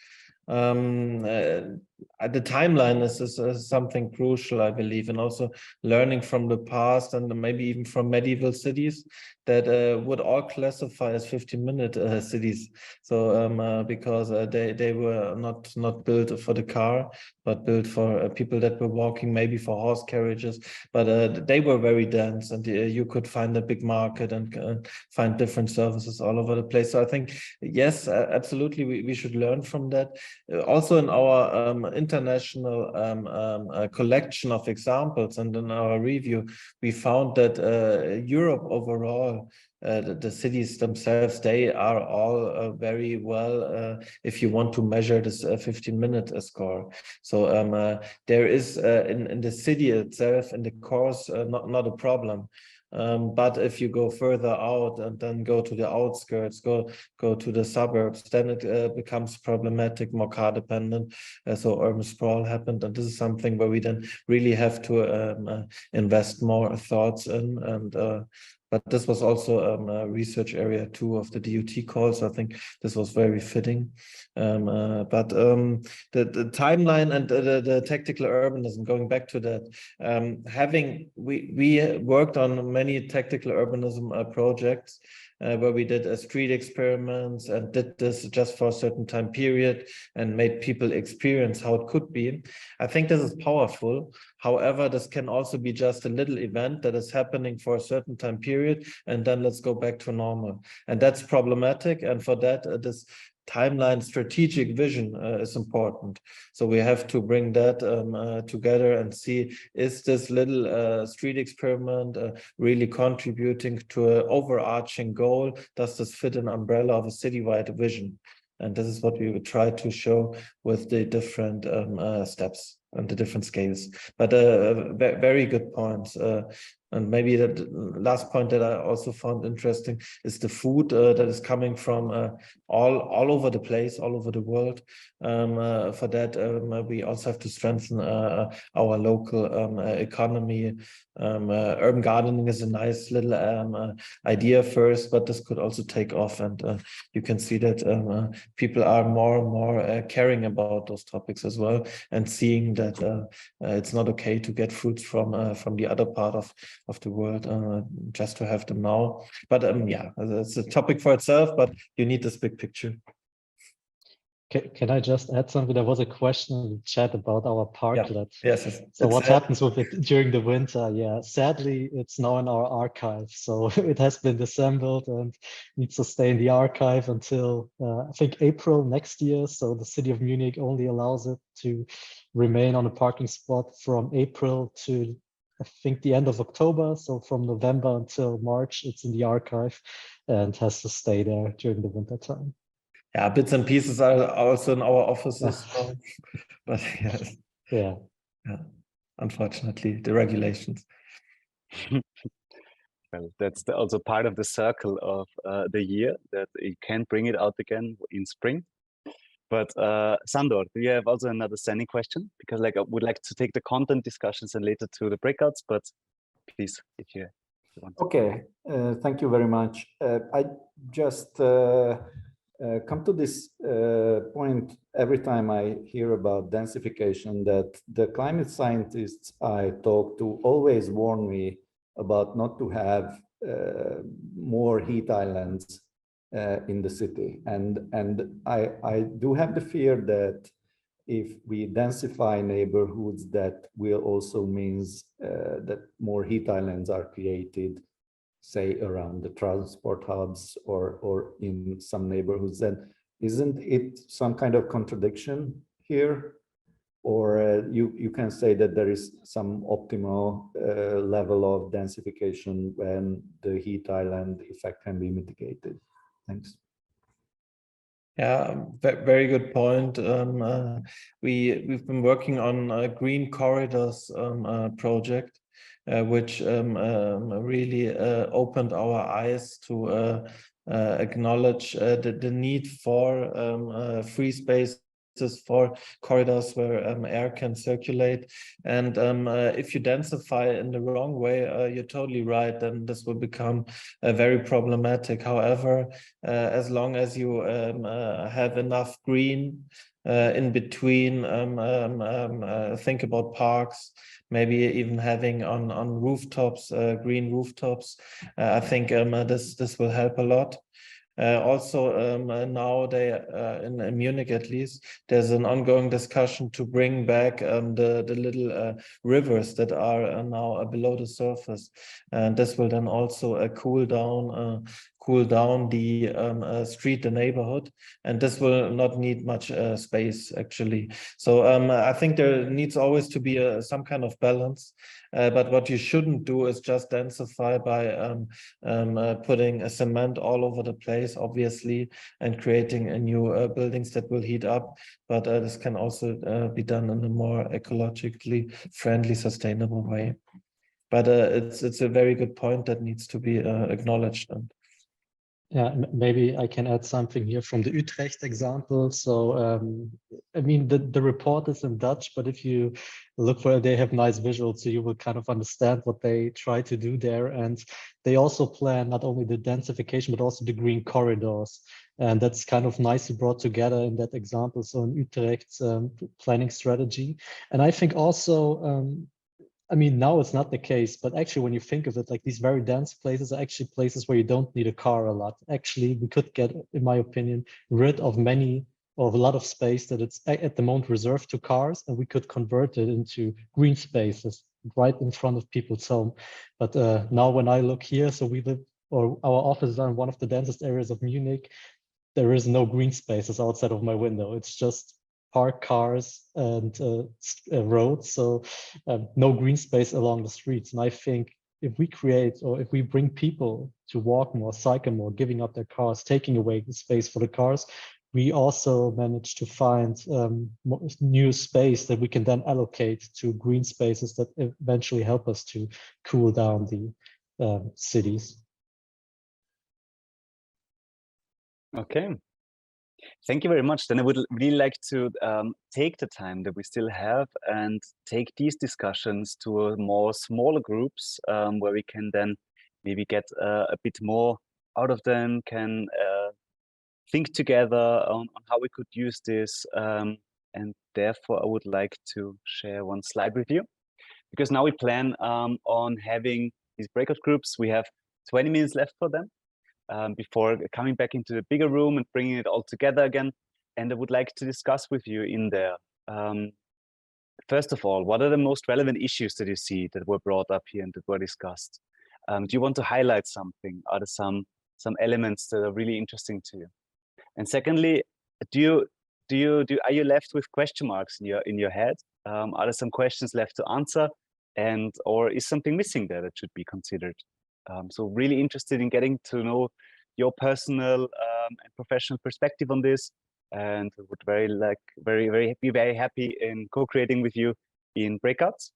The timeline is something crucial, I believe, and also learning from the past and maybe even from medieval cities that would all classify as 15-minute cities. So because they were not built for the car, but built for people that were walking, maybe for horse carriages, but they were very dense, and you could find a big market and find different services all over the place. So I think, yes, absolutely, we should learn from that. Also in our international collection of examples and in our review, we found that Europe overall, the cities themselves, they are all very well, if you want to measure this 15-minute score. So there is in the city itself, in the course, not a problem. But if you go further out and then go to the outskirts, go to the suburbs, then it becomes problematic, more car dependent. So urban sprawl happened, and this is something where we then really have to invest more thoughts in. And but this was also a research area too of the DUT call, so I think this was very fitting. But the timeline and the tactical urbanism, going back to that, we worked on many tactical urbanism projects, where we did street experiments and did this just for a certain time period and made people experience how it could be. I think this is powerful. However, this can also be just a little event that is happening for a certain time period, and then let's go back to normal. And that's problematic. And for that, this timeline strategic vision is important. So we have to bring that together and see, is this little street experiment really contributing to an overarching goal? Does this fit an umbrella of a citywide vision? And this is what we would try to show with the different steps and the different scales. But very good points. And maybe the last point that I also found interesting is the food that is coming from all over the place, all over the world. For that, we also have to strengthen our local economy. Urban gardening is a nice little idea first, but this could also take off. And you can see that people are more and more caring about those topics as well, and seeing that it's not okay to get fruits from the other part of the world just to have them now. But yeah, it's a topic for itself, but you need this big picture. Can I just add something? There was a question in the chat about our parklet. Yeah. Yes. So what happens with it during the winter? Yeah, sadly, it's now in our archive. So it has been disassembled and needs to stay in the archive until I think April next year. So the city of Munich only allows it to remain on a parking spot from April to, I think, the end of October. So from November until March, it's in the archive and has to stay there during the winter time. Yeah, bits and pieces are also in our offices, but yes. Yeah. Unfortunately, the regulations. Well, that's also part of the circle of the year, that you can bring it out again in spring. But Sandor, do you have also another standing question? Because I would like to take the content discussions and later to the breakouts, but please, if you want. Okay, thank you very much. I just come to this point every time I hear about densification, that the climate scientists I talk to always warn me about not to have more heat islands in the city. And I do have the fear that if we densify neighborhoods, that will also means that more heat islands are created, say around the transport hubs or in some neighborhoods. Then isn't it some kind of contradiction here? Or you can say that there is some optimal level of densification when the heat island effect can be mitigated? Thanks. Yeah, very good point. We've been working on a green corridors project, which really opened our eyes to acknowledge the need for free space, for corridors where air can circulate. And if you densify in the wrong way, you're totally right, then this will become very problematic. However, as long as you have enough green in between, think about parks, maybe even having on rooftops, green rooftops, I think this will help a lot. Also, now in Munich, at least, there's an ongoing discussion to bring back the little rivers that are now below the surface, and this will then also cool down the street, the neighborhood, and this will not need much space actually. So I think there needs always to be some kind of balance. But what you shouldn't do is just densify by putting a cement all over the place, obviously, and creating a new buildings that will heat up. But this can also be done in a more ecologically friendly, sustainable way. But it's a very good point that needs to be acknowledged. Yeah, maybe I can add something here from the Utrecht example. So, I mean, the report is in Dutch, but if you look where they have nice visuals, so you will kind of understand what they try to do there. And they also plan not only the densification, but also the green corridors. And that's kind of nicely brought together in that example. So in Utrecht's planning strategy. And I think also, I mean, now it's not the case, but actually when you think of it, like these very dense places are actually places where you don't need a car a lot. Actually, we could get, in my opinion, rid of a lot of space that it's at the moment reserved to cars, and we could convert it into green spaces right in front of people's home. But now when I look here, so our offices are in one of the densest areas of Munich. There is no green spaces outside of my window. It's just parked cars and roads, so no green space along the streets. And I think if we create, or if we bring people to walk more, cycle more, giving up their cars, taking away the space for the cars, we also manage to find new space that we can then allocate to green spaces that eventually help us to cool down the cities. Okay. Thank you very much. Then I would really like to take the time that we still have and take these discussions to more smaller groups where we can then maybe get a bit more out of them, can think together on how we could use this. And therefore, I would like to share one slide with you, because now we plan on having these breakout groups. We have 20 minutes left for them. Before coming back into the bigger room and bringing it all together again. And I would like to discuss with you in there. First of all, what are the most relevant issues that you see that were brought up here and that were discussed? Do you want to highlight something? Are there some elements that are really interesting to you? And secondly, are you left with question marks in your head? Are there some questions left to answer? Or is something missing there that should be considered? So really interested in getting to know your personal and professional perspective on this, and would be very happy in co-creating with you in breakouts.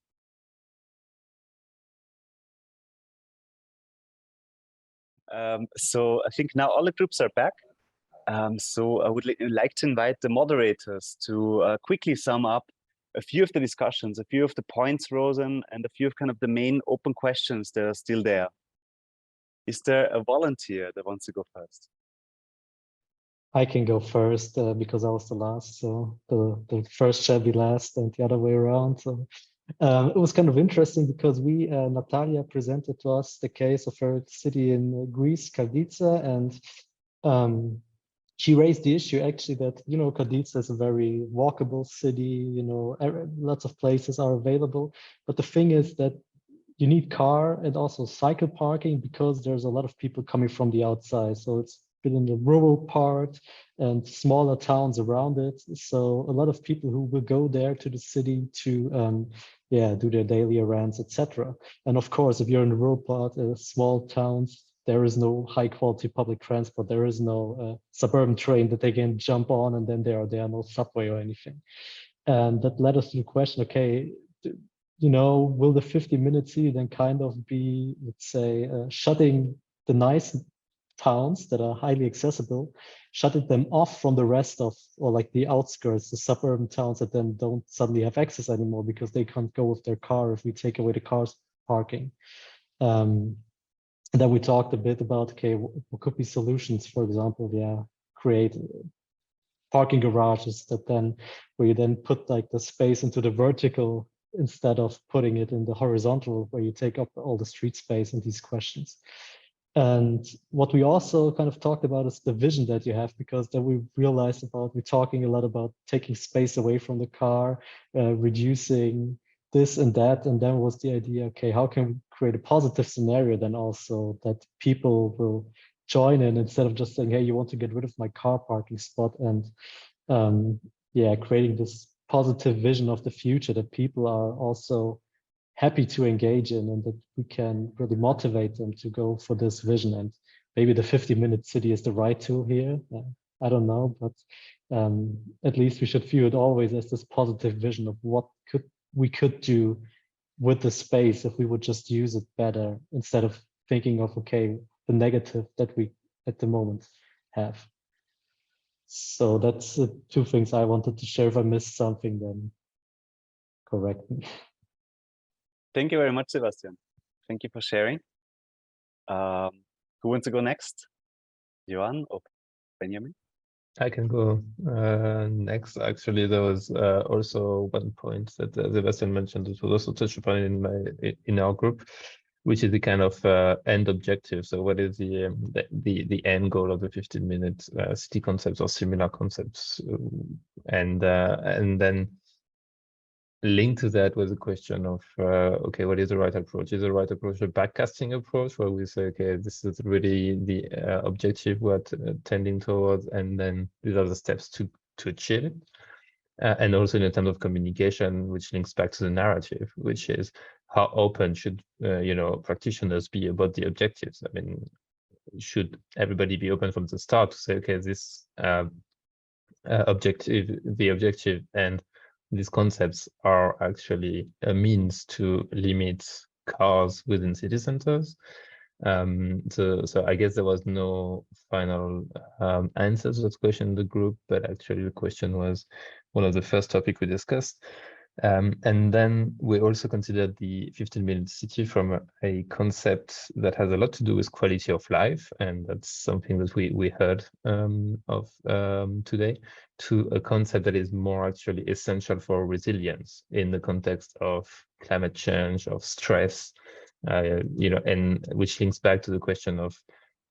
So I think now all the groups are back. So I would like to invite the moderators to quickly sum up a few of the discussions, a few of the points, Rosen, and a few of kind of the main open questions that are still there. Is there a volunteer that wants to go first? I can go first because I was the last, so the first shall be last and the other way around. So it was kind of interesting because Natalia presented to us the case of her city in Greece, Karditsa, and she raised the issue actually that, you know, Karditsa is a very walkable city, you know, lots of places are available. But the thing is that you need car and also cycle parking because there's a lot of people coming from the outside. So it's been in the rural part and smaller towns around it. So a lot of people who will go there to the city to do their daily errands, etc. And of course, if you're in the rural part, small towns, there is no high quality public transport. There is no suburban train that they can jump on, and then there are no subway or anything. And that led us to the question, okay, you know, will the 50-minute city then kind of be, let's say, shutting the nice towns that are highly accessible, shutting them off from the rest of, or like the outskirts, the suburban towns that then don't suddenly have access anymore because they can't go with their car if we take away the cars parking. And then we talked a bit about, okay, what could be solutions, for example, create parking garages that then, where you then put like the space into the vertical instead of putting it in the horizontal where you take up all the street space and these questions. And what we also kind of talked about is the vision that you have, because then we realized we're talking a lot about taking space away from the car, reducing this and that. And then was the idea, okay, how can we create a positive scenario then also that people will join in instead of just saying, hey, you want to get rid of my car parking spot, and creating this positive vision of the future that people are also happy to engage in, and that we can really motivate them to go for this vision. And maybe the 50-minute city is the right tool here. I don't know, but at least we should view it always as this positive vision of what we could do with the space if we would just use it better, instead of thinking of, okay, the negative that we at the moment have. So that's two things I wanted to share. If I missed something, then correct me. Thank you very much, Sebastian. Thank you for sharing. Who wants to go next? Yoann or Benjamin? I can go next. Actually, there was also one point that Sebastian mentioned that was also touched upon in our group, which is the kind of end objective. So, what is the end goal of the 15-minute city concepts or similar concepts, and then linked to that was a question of okay, what is the right approach? Is the right approach a backcasting approach where we say, okay, this is really the objective we're tending towards, and then these are the steps to achieve it, and also in terms of communication, which links back to the narrative, which is how open should practitioners be about the objectives? I mean, should everybody be open from the start to say, okay, this objective, the objective, and these concepts are actually a means to limit cars within city centers. So I guess there was no final answer to that question in the group, but actually the question was one of the first topics we discussed. And then we also considered the 15-minute city from a concept that has a lot to do with quality of life, and that's something that we heard of today, to a concept that is more actually essential for resilience in the context of climate change, of stress, and which links back to the question of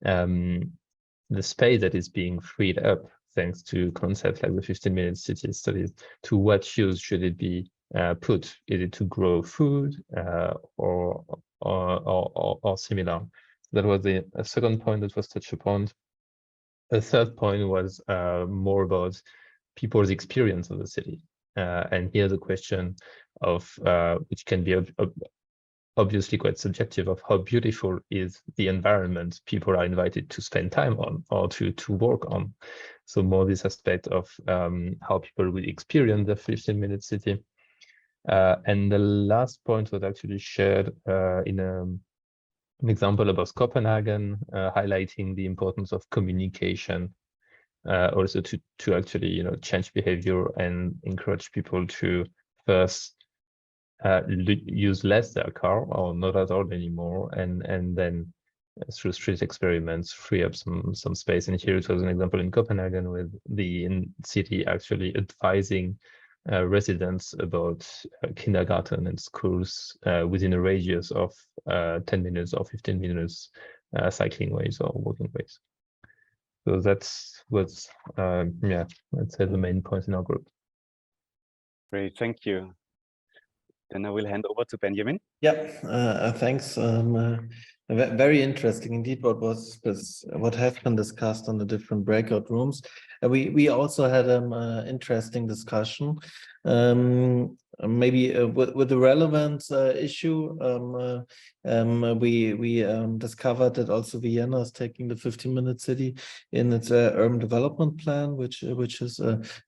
the space that is being freed up thanks to concepts like the 15-minute city studies. To what use should it be put? Is it to grow food or similar? That was a second point that was touched upon. A third point was more about people's experience of the city. And here the question of, which can be obviously quite subjective, of how beautiful is the environment people are invited to spend time on or to work on. So more this aspect of how people will experience the 15-minute city. And the last point was actually shared in an example about Copenhagen, highlighting the importance of communication, also to actually change behavior and encourage people to first use less their car or not at all anymore, and then through street experiments free up some space. And here it was an example in Copenhagen with the city actually advising residents about kindergarten and schools within a radius of 10 minutes or 15 minutes cycling ways or walking ways. So that's what's yeah, I'd say the main point in our group. Great, thank you. Then I will hand over to Benjamin. Yeah, thanks. Very interesting indeed what has been discussed on the different breakout rooms. We also had an interesting discussion, maybe with the relevant issue. We discovered that also Vienna is taking the 15-minute city in its urban development plan, which is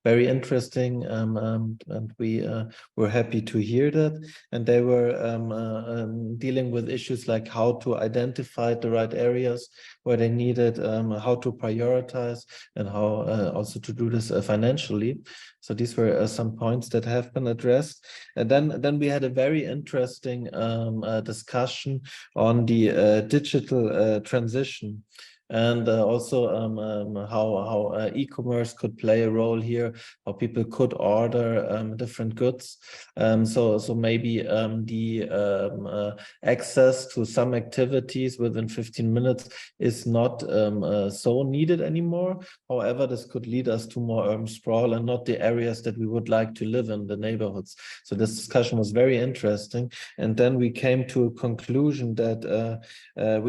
very interesting, and we were happy to hear that. And they were dealing with issues like how to identify the right areas where they needed, how to prioritize, and how also to do this financially. So these were some points that have been addressed. And then we had a very interesting discussion on the digital transition. And also how e-commerce could play a role here, how people could order different goods. So maybe the access to some activities within 15 minutes is not so needed anymore. However, this could lead us to more urban sprawl and not the areas that we would like to live in, the neighborhoods. So this discussion was very interesting. And then we came to a conclusion that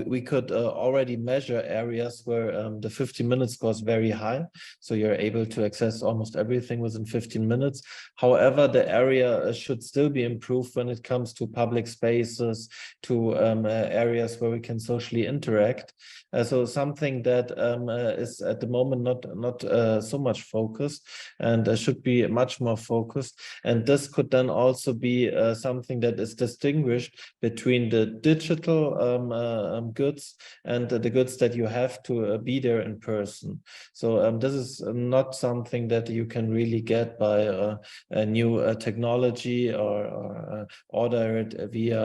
we could already measure areas where the 15 minutes was very high. So you're able to access almost everything within 15 minutes. However, the area should still be improved when it comes to public spaces, to areas where we can socially interact. So something that is at the moment not so much focused, and should be much more focused. And this could then also be something that is distinguished between the digital goods and the goods that you have have to be there in person. So this is not something that you can really get by a new technology or order it via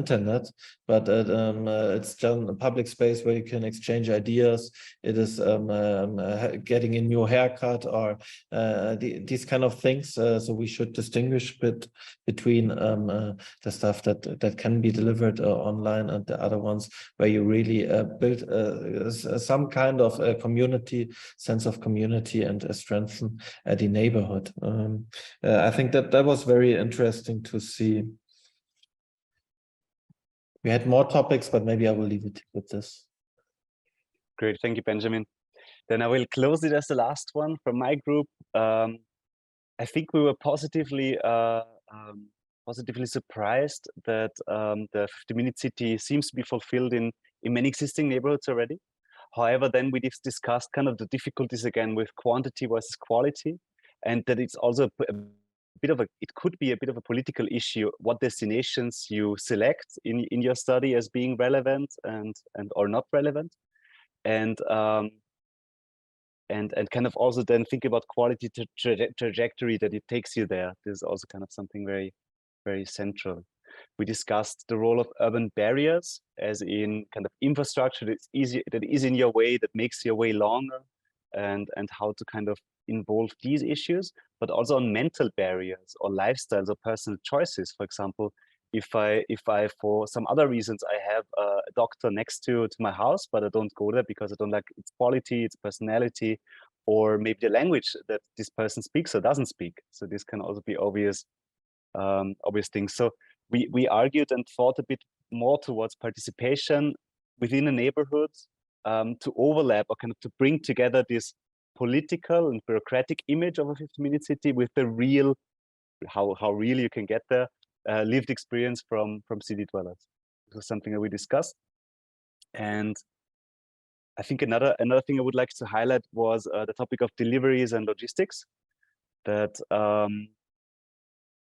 internet, but it's just a public space where you can exchange ideas. It is getting a new haircut or these kind of things. So we should distinguish between the stuff that can be delivered online and the other ones where you really build some kind of a community, sense of community, and strengthen the neighborhood. I think that was very interesting to see. We had more topics, but maybe I will leave it with this. Great, thank you, Benjamin. Then I will close it as the last one from my group. I think we were positively surprised that the 50-minute city seems to be fulfilled in many existing neighborhoods already. However, then we discussed kind of the difficulties again with quantity versus quality, and that it's also it could be a bit of a political issue what destinations you select in your study as being relevant and or not relevant, and kind of also then think about quality trajectory that it takes you there. This is also kind of something very, very central. We discussed the role of urban barriers as in kind of infrastructure that is in your way, that makes your way longer, and how to kind of involve these issues, but also on mental barriers or lifestyles or personal choices. For example, if I for some other reasons I have a doctor next to my house, but I don't go there because I don't like its quality, its personality, or maybe the language that this person speaks or doesn't speak. So this can also be obvious things. So we argued and thought a bit more towards participation within a neighborhood, to overlap or kind of to bring together this political and bureaucratic image of a 50-minute city with the real, how real you can get there, lived experience from city dwellers. This was something that we discussed. And I think another thing I would like to highlight was the topic of deliveries and logistics. That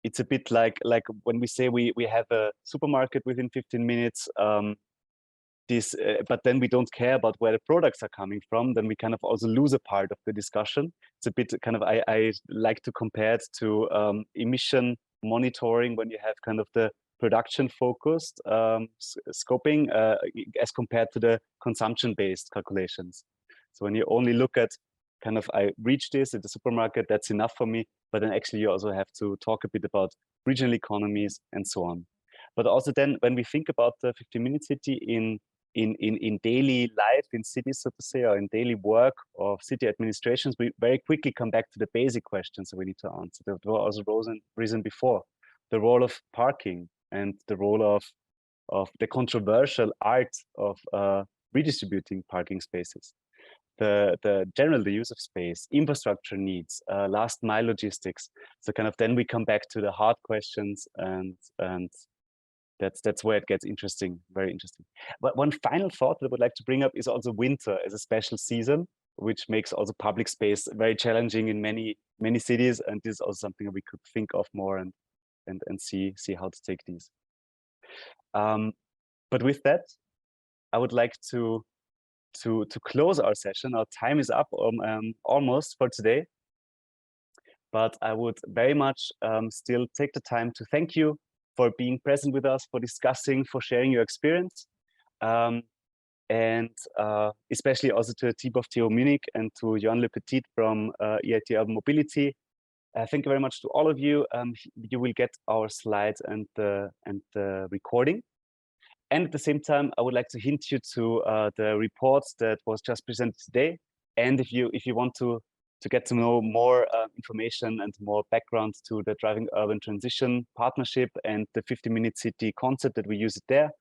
it's a bit like when we say we have a supermarket within 15 minutes, but then we don't care about where the products are coming from, then we kind of also lose a part of the discussion. It's a bit kind of, I like to compare it to emission monitoring when you have kind of the production focused scoping as compared to the consumption based calculations. So when you only look at kind of, I reach this at the supermarket, that's enough for me, but then actually you also have to talk a bit about regional economies and so on. But also then when we think about the 50-minute city in daily life in cities, so to say, or in daily work of city administrations, we very quickly come back to the basic questions that we need to answer. That was also reason before, the role of parking and the role of the controversial art of redistributing parking spaces, the use of space, infrastructure needs, last mile logistics. So kind of then we come back to the hard questions, and that's where it gets interesting, very interesting. But one final thought that I would like to bring up is also winter as a special season, which makes also public space very challenging in many cities, and this is also something that we could think of more and see how to take these. But with that, I would like to close our session. Our time is up almost for today, but I would very much still take the time to thank you for being present with us, for discussing, for sharing your experience, and especially also to the team of TU Munich and to Yoann Petit from EIT Urban Mobility. Thank you very much to all of you. You will get our slides and the recording. And at the same time, I would like to hint you to the reports that was just presented today. And if you want to get to know more information and more background to the Driving Urban Transition Partnership and the 50-minute city concept that we use it there,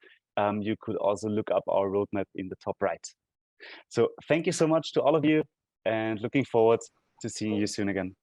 you could also look up our roadmap in the top right. So thank you so much to all of you, and looking forward to seeing you soon again.